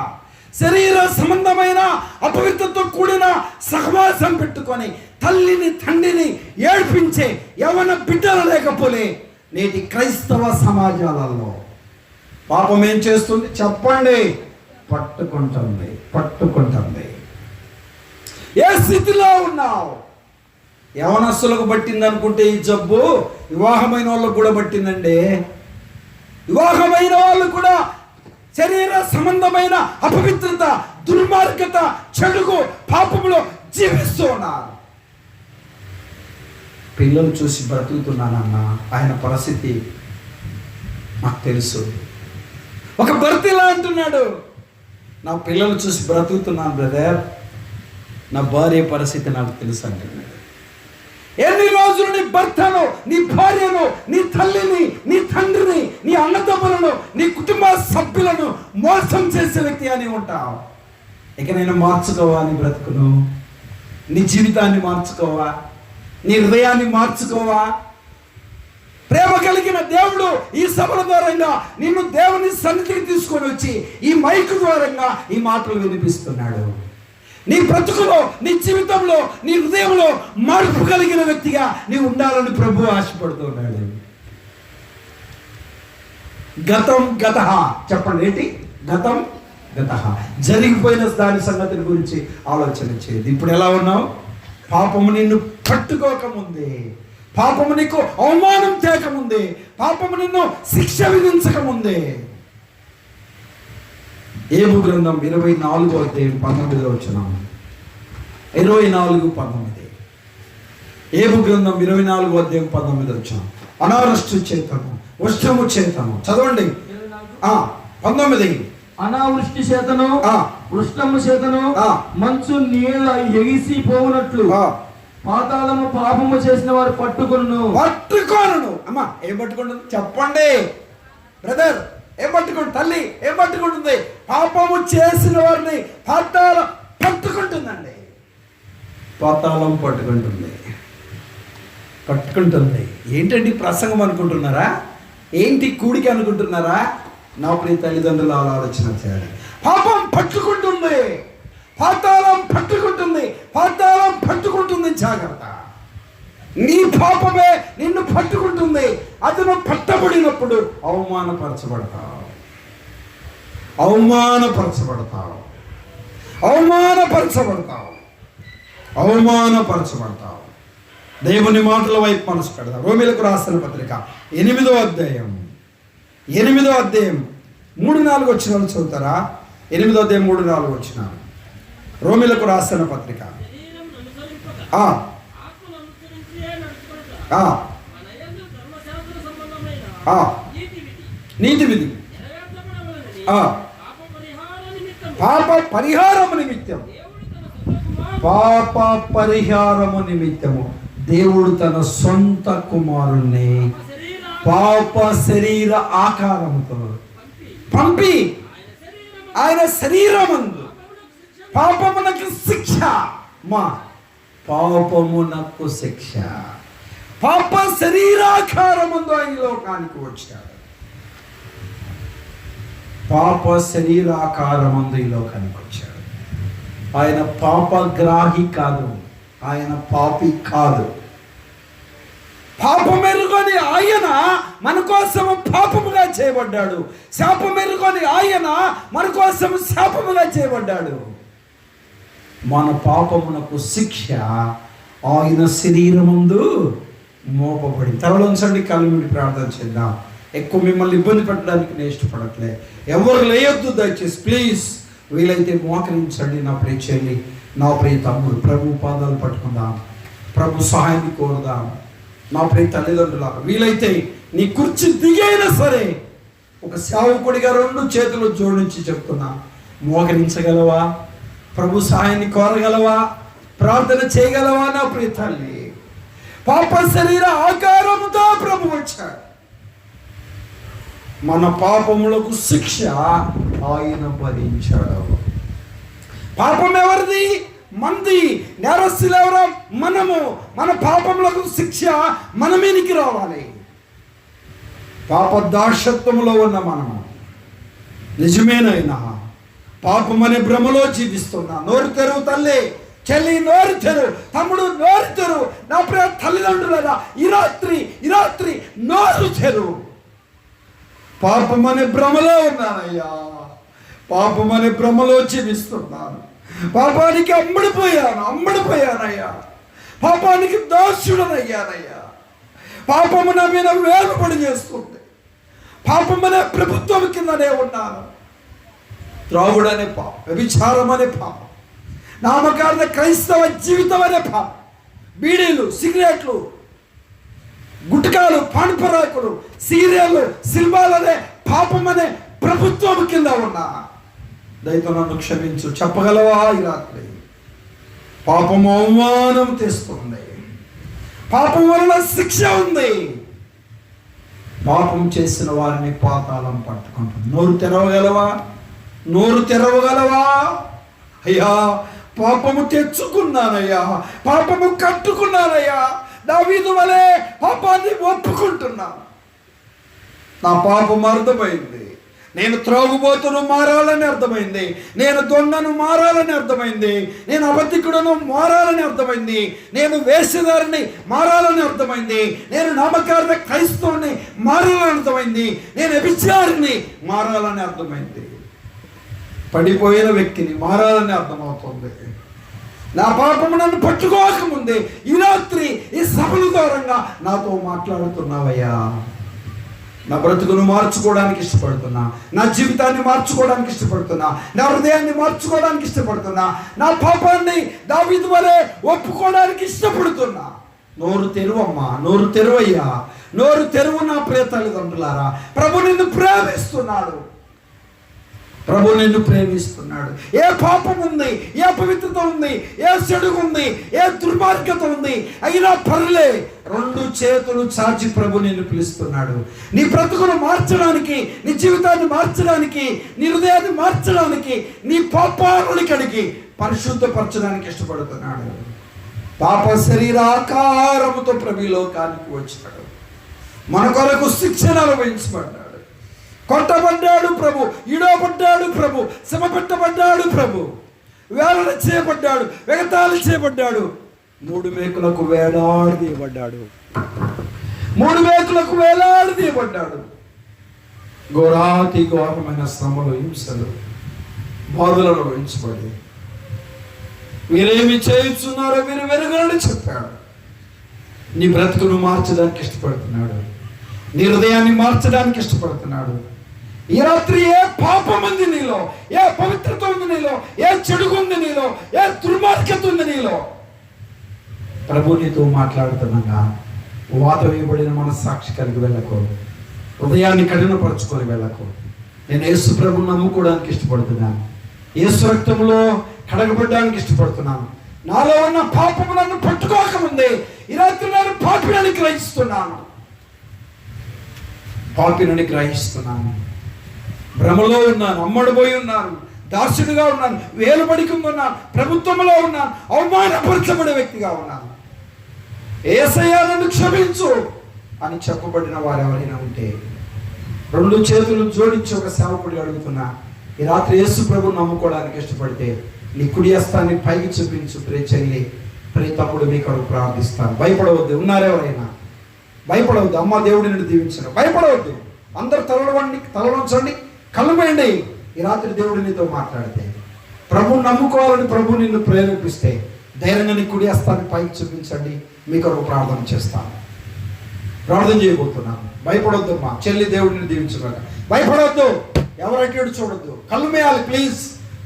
శరీర సంబంధమైన అపవిత్రతో కూడిన సహవాసం పెట్టుకొని తల్లిని తండ్రిని ఏడ్పించే యవన బిడ్డలు లేకపోలే నేటి క్రైస్తవ సమాజాలలో పాపం ఏం చేస్తుంది చెప్పండి? పట్టుకుంటుంది. ఏ స్థితిలో ఉన్నావు? యవనస్తులకు పట్టింది అనుకుంటే ఈ జబ్బు వివాహమైన వాళ్ళకు కూడా పట్టిందండి. వివాహమైన వాళ్ళు కూడా శరీర సంబంధమైన అపవిత్రత, దుర్మార్గత, చెడుగు, పాపములో జీవిస్తూ ఉన్నారు. పిల్లలు చూసి బ్రతుకుతున్నానన్న ఆయన పరిస్థితి నాకు తెలుసు. ఒక భర్త ఇలా అంటున్నాడు, నా పిల్లలు చూసి బ్రతుకుతున్నాను బ్రదర్, నా భార్య పరిస్థితి నాకు తెలుసు అంటున్నాడు. ఎన్ని రోజులు నీ భర్తను, నీ భార్యను, నీ తల్లిని, నీ తండ్రిని, నీ అన్నదమ్ములను, నీ కుటుంబ సభ్యులను మోసం చేసే వ్యక్తి అని ఉంటావు. ఇక నేను మార్చుకోవా నీ బ్రతుకును? నీ జీవితాన్ని మార్చుకోవా? నీ హృదయాన్ని మార్చుకోవా? ప్రేమ కలిగిన దేవుడు ఈ సభల ద్వారంగా నిన్ను దేవుని సన్నిధికి తీసుకొని వచ్చి ఈ మైకు ద్వారంగా ఈ మాటలు వినిపిస్తున్నాడు. నీ బ్రతుకులో, నీ జీవితంలో, నీ హృదయంలో మార్పు కలిగిన వ్యక్తిగా నీవు ఉండాలని ప్రభు ఆశపడుతున్నాడు. గతం చెప్పండి ఏంటి? గతం జరిగిపోయిన దాని సంగతిని గురించి ఆలోచన చేయదు. ఇప్పుడు ఎలా ఉన్నావు? పాపము నిన్ను పట్టుకోకముందే, పాపము నీకు అవమానం తేకముందే, పాపము నిన్ను శిక్ష విధించకముందే. ఏబు గ్రంథం 24వ అధ్యాయం 19వ వచనం. 24:19. ఏబు గ్రంథం 24వ అధ్యాయం 19వ వచనం. అనావృష్టి చేతను, ఉష్ణము చేతను చదవండి. 19. అనావృష్టి చేతను, ఉష్ణము చేతను, మంచు నీళ్ళ ఎగిసి పోవునట్లు పాతాళము పాపము చేసిన వారు పట్టుకొను. అమ్మా ఏం పట్టుకుంటుంది చెప్పండి బ్రదర్? ఏం పట్టుకుంటుంది? తల్లి ఏం పట్టుకుంటుంది? పాపము చేసిన వారిని పాతాళం పట్టుకుంటుందండి. పాతాళం పట్టుకుంటుంది. ఏంటండి ప్రసంగం అనుకుంటున్నారా? ఏంటి కూడికి అనుకుంటున్నారా? నా ప్రియ తల్లిదండ్రులు ఆలోచన చేయాలి. పాపం పట్టుకుంటుంది, పాతాళం పట్టుకుంటుంది. జాగ్రత్త. నీ పాపమే నిన్ను పట్టుకుంటుంది. అది నువ్వు పట్టబడినప్పుడు అవమానపరచబడతావు. దేవుని మాటల వైపు మనసు పెడతావు. రోమీలకు రాసిన పత్రిక 8వ అధ్యాయం 3-4 వచనాలు చదువుతారా? 8వ అధ్యాయం 3-4 వచనాలు. రోమీలకు రాసిన పత్రిక. నీతి విధి పాప పరిహారము నిమిత్తము దేవుడు తన సొంత కుమారుణ్ణి పాప శరీర ఆకారముతో పంపి ఆయన శరీరమందు పాపమునకు శిక్ష పాప శరీరాకారమందు ఆయన లోకానికి వచ్చాడు. ఆయన పాపగ్రాహి కాదు, ఆయన పాపి కాదు. పాపమెరుగని ఆయన మన కోసం పాపముగా చేయబడ్డాడు. శాపమెరుగని ఆయన మన కోసం శాపముగా చేయబడ్డాడు. మన పాపమునకు శిక్ష ఆయన శరీరమందు మోపబడింది. తలలోంచండి, కళ్ళు ప్రార్థన చేద్దాం. ఎక్కువ మిమ్మల్ని ఇబ్బంది పెట్టడానికి నేను ఇష్టపడట్లే. ఎవరు లేయొద్దు దయచేసి ప్లీజ్. వీలైతే మోకరించండి. నా ప్రియ చెల్లి, నా ప్రియ తమ్ముడు, ప్రభు పాదాలు పట్టుకుందాం, ప్రభు సహాయాన్ని కోరుదాం. నా ప్రియ తల్లిదండ్రుల, వీలైతే నీ కుర్చీ దిగైనా సరే ఒక సేవకుడిగా 2 చేతులు జోడించి చెప్తున్నా, మోకరించగలవా? ప్రభు సహాయాన్ని కోరగలవా? ప్రార్థన చేయగలవా? నా ప్రియ తల్లి, పాప శరీర ఆకారముతో ప్రభు వచ్చాడు. మన పాపములకు శిక్ష ఆయన భరించాడు. పాపం ఎవరిది? మంది. నేరస్తులు ఎవరో? మనము. మన పాపములకు శిక్ష మన మీదికి రావాలి. పాప దాసత్వములో ఉన్న మనము నిజమేనైనా పాపం అనే భ్రమలో జీవిస్తున్నా. నోరు తెరువు తల్లి, చెల్లి, నోరు తెరువు. తమ్ముడు, నోరు తెరువు. నా ప్రియ తల్లిదండ్రులరా, ఈ రాత్రి నోరు తెరువు. పాపం అనే భ్రమలో ఉన్నానయ్యా, పాపం అనే భ్రమలో జీవిస్తున్నాను. పాపానికి అమ్మడిపోయానయ్యా, పాపానికి దాసుడనయ్యానయ్యా. పాపము నా మీద వేలుపడి చేస్తుంది. పాపం అనే ప్రభుత్వం కిందనే ఉన్నాను. త్రాగుడు అనే పాపం, వ్యభిచారం అనే పాపం, నామకార్థ క్రైస్తవ జీవితం అనే పాపం, బీడీలు, సిగరెట్లు, గుట్కాలు, పాన్పరాకులు, సీరియళ్ళు, సినిమాలు అనే పాపం అనే ప్రభుత్వం కింద ఉన్నా. దయతో నన్ను క్షమించు. చెప్పగలవా? ఈ రాత్రి పాపం అవమానం తెస్తుంది, పాపం వలన శిక్ష ఉంది. పాపం చేసిన వారిని పాతాళం పట్టుకుంటుంది. నోరు తెరవగలవా? అయ్యా, పాపము తెచ్చుకున్నానయ్యా, పాపము కట్టుకున్నానయ్యా. దావీదు వలె పాపాన్ని ఒప్పుకుంటున్నాను. నా పాపం అర్థమైంది. నేను త్రాగుబోతును మారాలని అర్థమైంది. నేను దొంగను మారాలని అర్థమైంది. నేను అబద్ధికుడును మారాలని అర్థమైంది. నేను వేషధారిని మారాలని అర్థమైంది. నేను నామకార్థ క్రైస్తవుని మారాలని అర్థమైంది. నేను వ్యభిచారిని మారాలని అర్థమైంది. పడిపోయిన వ్యక్తిని మారాలని అర్థమవుతుంది. నా పాపము నన్ను పట్టుకోకముందే ఈ రాత్రి ఈ సభల దూరంగా నాతో మాట్లాడుతున్నావయ్యా. నా బ్రతుకును మార్చుకోవడానికి ఇష్టపడుతున్నా, నా జీవితాన్ని మార్చుకోవడానికి ఇష్టపడుతున్నా, నా హృదయాన్ని మార్చుకోవడానికి ఇష్టపడుతున్నా, నా పాపాన్ని దావీదు వలె ఒప్పుకోవడానికి ఇష్టపడుతున్నా. నోరు తెరువమ్మా, నోరు తెరువయ్యా, నోరు తెరువు. నా ప్రియ తల్లిదండ్రులారా, ప్రభు నిన్ను ప్రేమిస్తున్నాడు. ప్రభు నిన్ను ప్రేమిస్తున్నాడు. ఏ పాపం ఉంది, ఏ అపవిత్రత ఉంది, ఏ చెడు ఉంది, ఏ దుర్మార్గత ఉంది, అయినా పర్లే, 2 చేతులు చాచి ప్రభు నిన్ను పిలుస్తున్నాడు. నీ బ్రతుకును మార్చడానికి, నీ జీవితాన్ని మార్చడానికి, నీ హృదయాన్ని మార్చడానికి, నీ పాపాలను కడిగి పరిశుద్ధపరచడానికి ఇష్టపడుతున్నాడు. పాప శరీర ఆకారముతో ప్రభు లోకానికి వచ్చాడు. మన కొరకు శిక్షణ అనుభవించబడ్డాడు. కొట్టబడ్డాడు ప్రభు, ఈడవబడ్డాడు ప్రభు, శ్రమ పెట్టబడ్డాడు ప్రభు, వేలన చేయబడ్డాడు, వెగతాళి చేయబడ్డాడు, 3 మేకులకు వేలాడదీయబడ్డాడు. 3 మేకులకు వేలాడదీయబడ్డాడు. ఘోరాతి ఘోరమైన శ్రమలు, హింసలు, బాధలను వహించబడి మీరేమి చేయుచున్నారో మీరు వెరుగని చెప్పాడు. నీ బ్రతుకును మార్చడానికి ఇష్టపడుతున్నాడు. నీ హృదయాన్ని మార్చడానికి ఇష్టపడుతున్నాడు. ఈ రాత్రి ఏ పాపం ఉంది నీలో, ఏ పవిత్రత ఉంది నీలో, ఏ చెడుగు ఉంది నీలో, ఏ దుర్మార్గత ఉంది నీలో, ప్రభు నీతో మాట్లాడుతున్నాగా వాత వేయబడిన మనస్సాక్షి కలిగి వెళ్ళకు, హృదయాన్ని కఠినపరచుకొని వెళ్ళకు. నేను యేసు ప్రభుని నమ్ముకోవడానికి ఇష్టపడుతున్నాను. యేసు రక్తంలో కడగబడ్డానికి ఇష్టపడుతున్నాను. నాలో ఉన్న పాపము నన్ను పట్టుకోకముందే ఈ రాత్రి నేను పాపిని గ్రహిస్తున్నాను. భ్రమలో ఉన్నాను, అమ్మడిపోయి ఉన్నాను, దాసుడిగా ఉన్నాను, వేలుబడి కింద ఉన్నాను, ప్రభుత్వంలో ఉన్నాను, అవమానపరచబడే వ్యక్తిగా ఉన్నాను. యేసయ్యా నన్ను క్షమించు అని చెప్పబడిన వారు ఎవరైనా ఉంటే 2 చేతులు జోడించి ఒక సేవకుడి అడుగుతున్నా, ఈ రాత్రి యేసు ప్రభుని నమ్ముకోవడానికి ఇష్టపడితే నీ కుడి హస్తాన్ని పైకి చూపించు. ప్రియ చెల్లి, ప్రియ తమ్ముడు, మీ కొరకు ప్రార్థిస్తాను. భయపడవద్దు. ఉన్నారెవరైనా? భయపడవద్దు. అమ్మ దేవుడి నుండి దీవించను. భయపడవద్దు. అందరు తలవంచండి, కళ్ళు వేయండి. ఈ రాత్రి దేవుడు నీతో మాట్లాడితే, ప్రభుని నమ్ముకోవాలని ప్రభు నిన్ను ప్రేరేపిస్తే ధైర్యంగా నీ కుడి హస్తాన్ని పైకి చూపించండి. మీ కొరకు ప్రార్థన చేస్తాను. ప్రార్థన చేయబోతున్నాను. భయపడొద్దు అమ్మా చెల్లి, దేవుడిని దీవించుగాక. భయపడవద్దు. ఎవరైతే చూడొద్దు. కళ్ళు మేయాలి.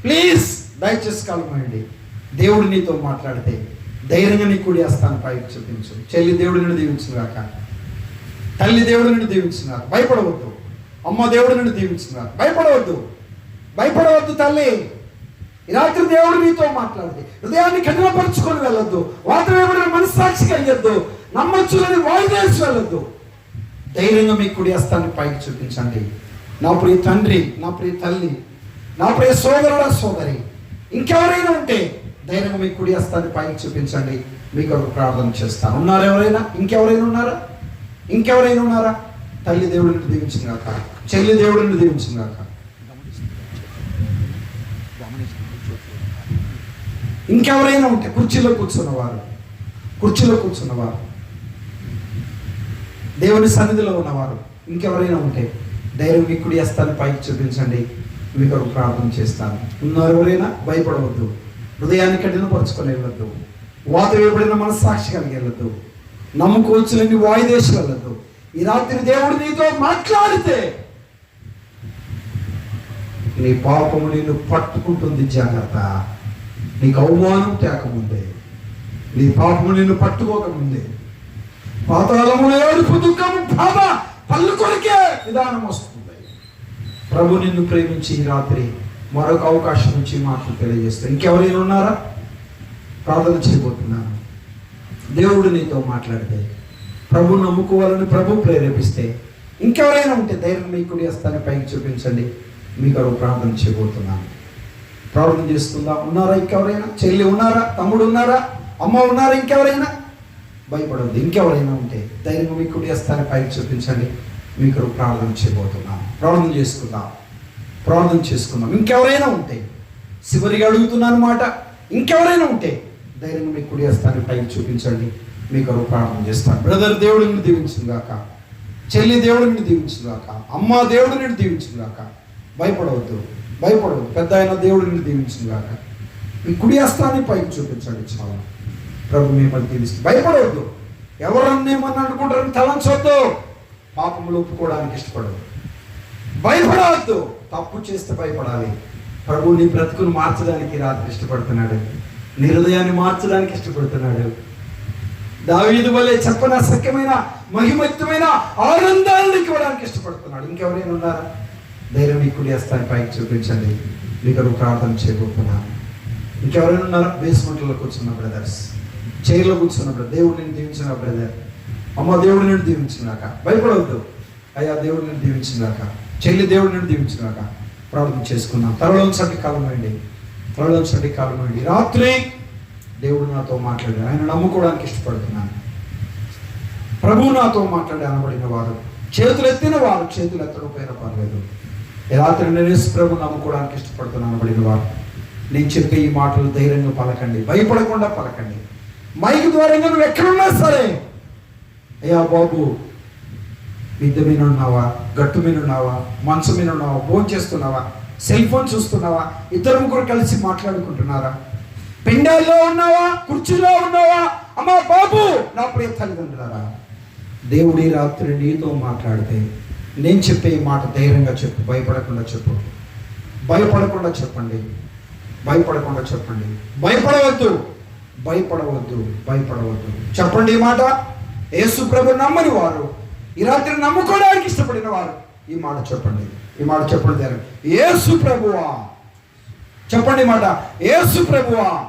ప్లీజ్ దయచేసి కళ్ళు మేయండి. దేవుడు నీతో మాట్లాడితే ధైర్యంగా నీ కుడి హస్తాన్ని పైకి చూపించు. చెల్లి దేవుడు నిన్ను దీవించుగాక. తల్లి దేవుడు నిన్ను దీవించుగాక. భయపడవద్దు. అమ్మ దేవుడు నిన్ను దీవించుగాక. భయపడవద్దు తల్లి. ఈ రాత్రి దేవుడు నీతో మాట్లాడి హృదయాన్ని కఠినపరుచుకొని వెళ్ళొద్దు. వాతావరణ మనస్సాక్షి కలిగొద్దు. నమ్మచ్చులని వాయిదేసి వెళ్ళొద్దు. ధైర్యంగా మీ కుడి హస్తాన్ని పైకి చూపించండి. నా ప్రియ తండ్రి, నా ప్రియ తల్లి, నా ప్రియ సోదరుడా సోదరి, ఇంకెవరైనా ఉంటే ధైర్యంగా మీ కుడి హస్తాన్ని పైకి చూపించండి. మీకు ఒక ప్రార్థన చేస్తాను. ఉన్నారా ఎవరైనా? ఇంకెవరైనా ఉన్నారా? తల్లి దేవుడిని దీవించుగాక. చెల్లి దేవుడిని దీవించుగాక. ఇంకెవరైనా ఉంటే కుర్చీలో కూర్చున్నవారు, దేవుని సన్నిధిలో ఉన్నవారు, ఇంకెవరైనా ఉంటే ధైర్యం మీ కుడి హస్తాన్ని పైకి చూపించండి. మీకు ఒక ప్రార్థన చేస్తాను. ఉన్నారు ఎవరైనా? భయపడవద్దు. హృదయాన్ని కఠినపరుచుకొని వెళ్ళొద్దు. వాత వేయబడిన మనస్సాక్షి కలిగి వెళ్ళొద్దు. నమ్ముకోవచ్చులని వాయిదేసి వెళ్ళొద్దు. ఈ రాత్రి దేవుడు నీతో మాట్లాడితే నీ పాపము నిన్ను పట్టుకుంటుంది. జాగ్రత్త. నీకు అవమానం తేకముందే, నీ పాపము నిన్ను పట్టుకోకముందే పాతాళములో ఏడుపు, దుఃఖము, బాధ, పళ్ళు కొరికే విధానం వస్తుంది. ప్రభు నిన్ను ప్రేమించి ఈ రాత్రి మరొక అవకాశం నుంచి మాటలు తెలియజేస్తే ఇంకెవరైనా ఉన్నారా? ప్రార్థన చేయబోతున్నాను. దేవుడు నీతో మాట్లాడితే, ప్రభు నమ్ముకోవాలని ప్రభు ప్రేరేపిస్తే ఇంకెవరైనా ఉంటే ధైర్యం మీ కుడి హస్తాన్ని పైకి చూపించండి. మీకు ప్రార్థన చేయబోతున్నాను. ప్రార్థన చేసుకుందాం. ఉన్నారా ఇంకెవరైనా? చెల్లి ఉన్నారా? తమ్ముడు ఉన్నారా? అమ్మ ఉన్నారా? ఇంకెవరైనా? భయపడవద్దు. ఇంకెవరైనా ఉంటే ధైర్యం మీ కుడి హస్తాన్ని పైకి చూపించండి. మీకు ప్రార్థన చేయబోతున్నాను. ప్రార్థన చేసుకుందాం. ఇంకెవరైనా ఉంటే చివరిగా అడుగుతున్నాను మాట. ఇంకెవరైనా ఉంటే ధైర్యం మీ కుడి హస్తాన్ని పైకి చూపించండి. మీకు ప్రార్థన చేస్తాను. బ్రదర్ దేవుడు నిన్ను దీవించుగాక. చెల్లి దేవుడు నిన్ను దీవించుగాక. అమ్మ దేవుడు నిన్ను దీవించుగాక. భయపడవద్దు. పెద్ద ఆయన దేవుడు నిన్ను దీవించుగాక. మీ కుడి హస్తాన్ని పైకి చూపించండి. చాలా ప్రభు మిమ్మల్ని దీవిస్తుంది. భయపడవద్దు. ఎవరన్నేమన్నా అనుకుంటారని తలంచొద్దు. పాపములు ఒప్పుకోవడానికి ఇష్టపడదు. భయపడవద్దు. తప్పు చేస్తే భయపడాలి. ప్రభు నీ బ్రతుకును మార్చడానికి రాత్రి ఇష్టపడుతున్నాడు. నీ హృదయాన్ని మార్చడానికి ఇష్టపడుతున్నాడు. దావీదు వలె చెప్పన సఖ్యమైన మహిమయుక్తమైన ఆనందాలను ఇవ్వడానికి ఇష్టపడుతున్నాడు. ఇంకెవరైనా ఉన్నారా? ధైర్యం మీ కుడి హస్తాన్ని పైకి చూపించండి. మీకు ప్రార్థన చేయబోతున్నాను. ఇంకెవరైనా ఉన్నారా? బేస్మెంట్లో కూర్చున్న బ్రదర్స్, చైర్లో కూర్చున్న బ్రదర్, దేవుడు నేను దీవించిన బ్రదర్, అమ్మ దేవుడు నేను దీవించినాక. భయపడవద్దు. అయ్యా దేవుడు నేను దీవించినాక. చెల్లి దేవుడు నేను దీవించినాక. ప్రార్థన చేసుకున్నాం. తలలోంచండి కాలం వేయండి. రాత్రి దేవుడు నాతో మాట్లాడాడు. ఆయన నమ్ముకోవడానికి ఇష్టపడుతున్నాను. ప్రభు నాతో మాట్లాడి అనబడిన వారు, చేతులు ఎత్తిన వారు, చేతులు ఎత్తకపోయినా పర్లేదు. రాత్రి నేను ప్రభు నమ్ముకోవడానికి ఇష్టపడుతున్నాను అనబడిన వారు, నేను చెప్పే ఈ మాటలు ధైర్యంగా పలకండి. భయపడకుండా పలకండి. మైక్ ద్వారా నువ్వు ఎక్కడున్నా సరే, అయ్యా బాబు మిద్దె మీద ఉన్నావా, గట్టు మీద ఉన్నావా, మంచం మీద ఉన్నావా, భోజనం చేస్తున్నావా, సెల్ ఫోన్ చూస్తున్నావా, ఇద్దరు ముగ్గురు కలిసి మాట్లాడుకుంటున్నారా, పెండాల్లో ఉన్నావా, కుర్చీలో ఉన్నావా, అమ్మా బాబు నా ప్రియ తల్లిదండ్రులారా, దేవుడి రాత్రి నీతో మాట్లాడితే నేను చెప్పే ఈ మాట ధైర్యంగా చెప్పు. భయపడకుండా చెప్పండి. భయపడవద్దు. చెప్పండి ఈ మాట. యేసు ప్రభు నమ్మని వారు, ఈ రాత్రి నమ్ముకోవడానికి ఇష్టపడిన వారు ఈ మాట చెప్పండి. ధైర్యం. యేసు ప్రభువా, చెప్పండి మాట. యేసు ప్రభువా,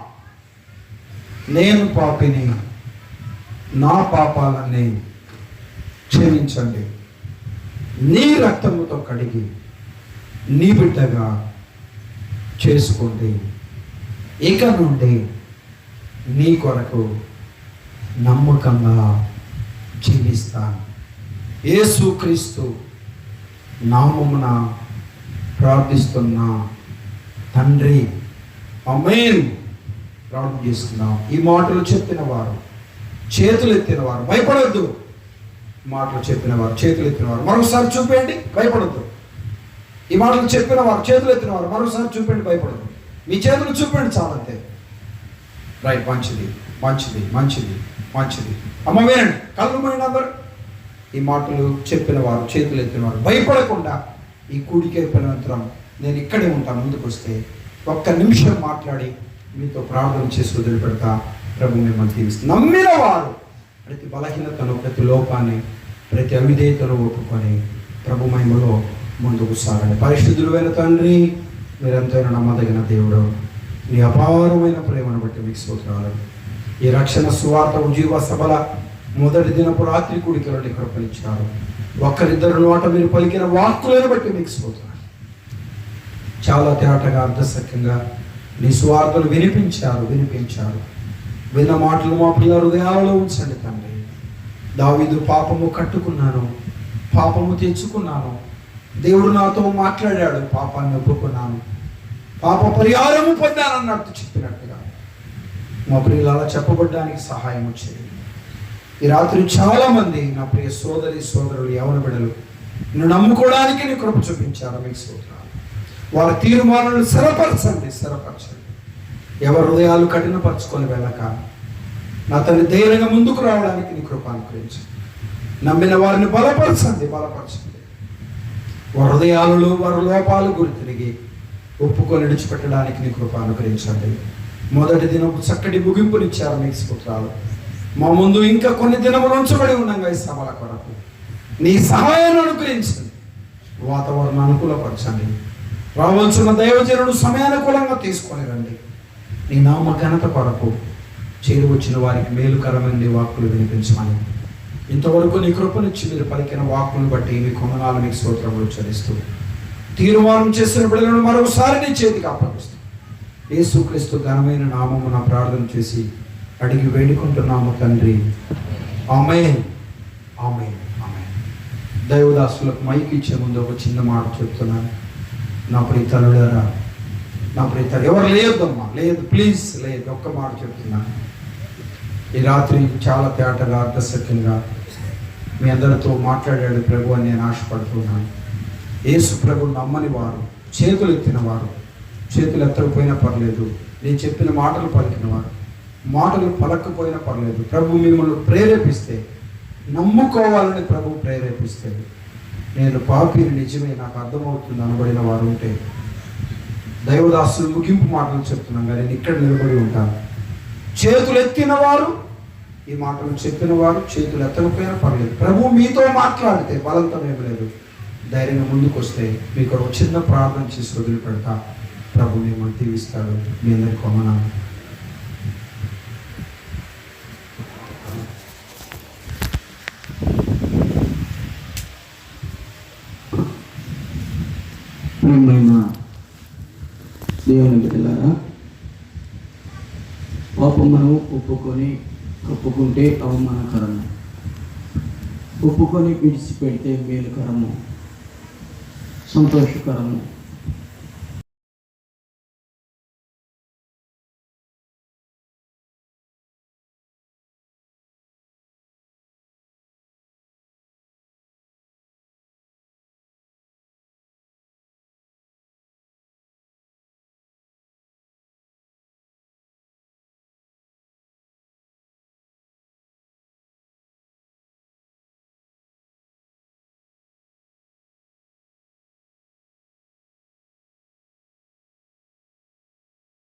నేను పాపిని, నా పాపాలన్నీ క్షమించండి. నీ రక్తముతో కడిగి నీ బిడ్డగా చేసుకోండి. ఇక నుండి నీ కొరకు నమ్మకంగా జీవిస్తాను. యేసుక్రీస్తు నామమున ప్రార్థిస్తున్నా తండ్రి, ఆమేన్. ప్రార్థన చేస్తున్నాం. ఈ మాటలు చెప్పిన వారు, చేతులు ఎత్తిన వారు, భయపడవద్దు. మాటలు చెప్పిన వారు, చేతులు ఎత్తిన వారు మరొకసారి చూపేయండి. భయపడద్దు. ఈ మాటలు చెప్పిన వారు, చేతులు ఎత్తిన వారు మరొకసారి చూపండి. భయపడద్దు. మీ చేతులు చూపండి చాలంతే. రైట్. మంచిది. అమ్మ వినండి. కళ్ళు మూయండి అందరూ. ఈ మాటలు చెప్పిన వారు, చేతులు ఎత్తిన వారు భయపడకుండా ఈ కూడికి అయిపోయినంతరం నేను ఇక్కడే ఉంటాను. ముందుకు వస్తే ఒక్క నిమిషం మాట్లాడి మీతో ప్రార్థన చేసి వదిలిపెడతా. ప్రభు మిమ్మల్ని దీవిస్తుంది. నమ్మిన వారు ప్రతి బలహీనతను, ప్రతి లోపాన్ని, ప్రతి అవిధేయతను ఒప్పుకొని ప్రభు మహిమలో ముందుకు సాగండి. పరిశుద్ధులైన తండ్రి, మీరెంతైనా నమ్మదగిన దేవుడు, మీ అపారమైన ప్రేమను బట్టి మీకు స్తోత్రాలు. ఈ రక్షణ సువార్త ఉజ్జీవ సభల మొదటి దినపు రాత్రి కూడికలను కృపణించారు. ఒక్కరిద్దరు నోట మీరు పలికిన వాక్కులను బట్టి మీకు స్తోత్రాలు. చాలా తేటగా అర్థసక్యంగా నీ సువార్తలు వినిపించారు. విన్న మాటలు మా పిల్లల హృదయాలలో ఉంచండి తండ్రి. దావీదు పాపము కట్టుకున్నాను, పాపము తెచ్చుకున్నాను, దేవుడు నాతో మాట్లాడాడు, పాపాన్ని ఒప్పుకున్నాను, పాప పరిహారము పొందానన్నట్టు చెప్పినట్టుగా మా ప్రియులు అలా చెప్పబడ్డానికి సహాయం వచ్చేది. ఈ రాత్రి చాలామంది నా ప్రియ సోదరులు యవన బిడ్డలు నిన్ను నమ్ముకోవడానికి నీ కృప చూపించారు. మీకు స్తోత్రాలు. వారి తీర్మానాలను స్థిరపరచండి. ఎవరి హృదయాలు కఠినపరచుకొని వెళ్ళక నా తండ్రి ధైర్యంగా ముందుకు రావడానికి నీ కృప అనుగ్రహించండి. నమ్మిన వారిని బలపరచండి. వారి హృదయాలలో వారి లోపాలు గురి తిరిగి ఒప్పుకొని విడిచిపెట్టడానికి నీ కృప అనుగ్రహించండి. మొదటి దినపు చక్కటి ముగింపునిచ్చారు. మీకు స్తోత్రాలు. మా ముందు ఇంకా కొన్ని దినములు ఉంచబడి ఉండగా ఈ సభల కొరకు నీ సహాయాన్ని అనుగ్రహించండి. వాతావరణం అనుకూలపరచండి. రావాల్సిన దైవజనుడు సమయానుకూలంగా తీసుకొని రండి. నీ నామ ఘనత కొరకు చేరి వచ్చిన వారికి మేలుకరమైన వాక్కులు వినిపించమని ఇంతవరకు నీ కృపనిచ్చి మీరు పలికిన వాక్కులను బట్టి మీ కొందనాలు మీకు స్తోత్రములు చెల్లిస్తూ తీర్మానం చేసిన బిడ్డలను మరొకసారి నీ చేతికి అప్పగిస్తూ యేసుక్రీస్తు ఘనమైన నామమున ప్రార్థన చేసి అడిగి వేడుకుంటున్నాము తండ్రి. ఆమేన్. దైవదాసులకు మైక్ ఇచ్చే ముందు ఒక చిన్న మాట చెప్తున్నాను. నా ప్రియతరులారా, ఎవరు లేదమ్మా, లేదు, ప్లీజ్ లేదు, ఒక్క మాట చెప్తున్నాను. ఈ రాత్రి చాలా తేటగా అర్థసక్యంగా మీ అందరితో మాట్లాడాడు ప్రభు అని నేను ఆశపడుతున్నాను. యేసు ప్రభు నమ్మని వారు, చేతులు ఎత్తిన వారు, చేతులు ఎత్తకపోయినా పర్లేదు, నేను చెప్పిన మాటలు పలికిన వారు, మాటలు పలకపోయినా పర్లేదు, ప్రభు మిమ్మల్ని ప్రేరేపిస్తే, నమ్ముకోవాలని ప్రభు ప్రేరేపిస్తే, నేను పాపిని నిజమే నాకు అర్థమవుతుంది అనబడిన వారు ఉంటే దైవదాసులు ముగింపు మాటలు చెప్తున్నాం కానీ నేను ఇక్కడ నిలబడి ఉంటాను. చేతులు ఎత్తిన వారు, ఈ మాటలు చెప్పిన వారు, చేతులు ఎత్తకపోయినా పర్లేదు, ప్రభు మీతో మాట్లాడితే బలంతం ఏం లేదు, ధైర్యంగా ముందుకు వస్తే మీకు ఒక చిన్న ప్రార్థన చేసి వదిలిపెడతా. ప్రభు మిమ్మల్ని దీవిస్తాడు. మీ అందరికీ వందనాలు. దేవుని బిడ్డలారా, పాపమును ఒప్పుకొని కప్పుకుంటే అవమానకరము, ఒప్పుకొని విడిచిపెడితే మేలుకరము, సంతోషకరము.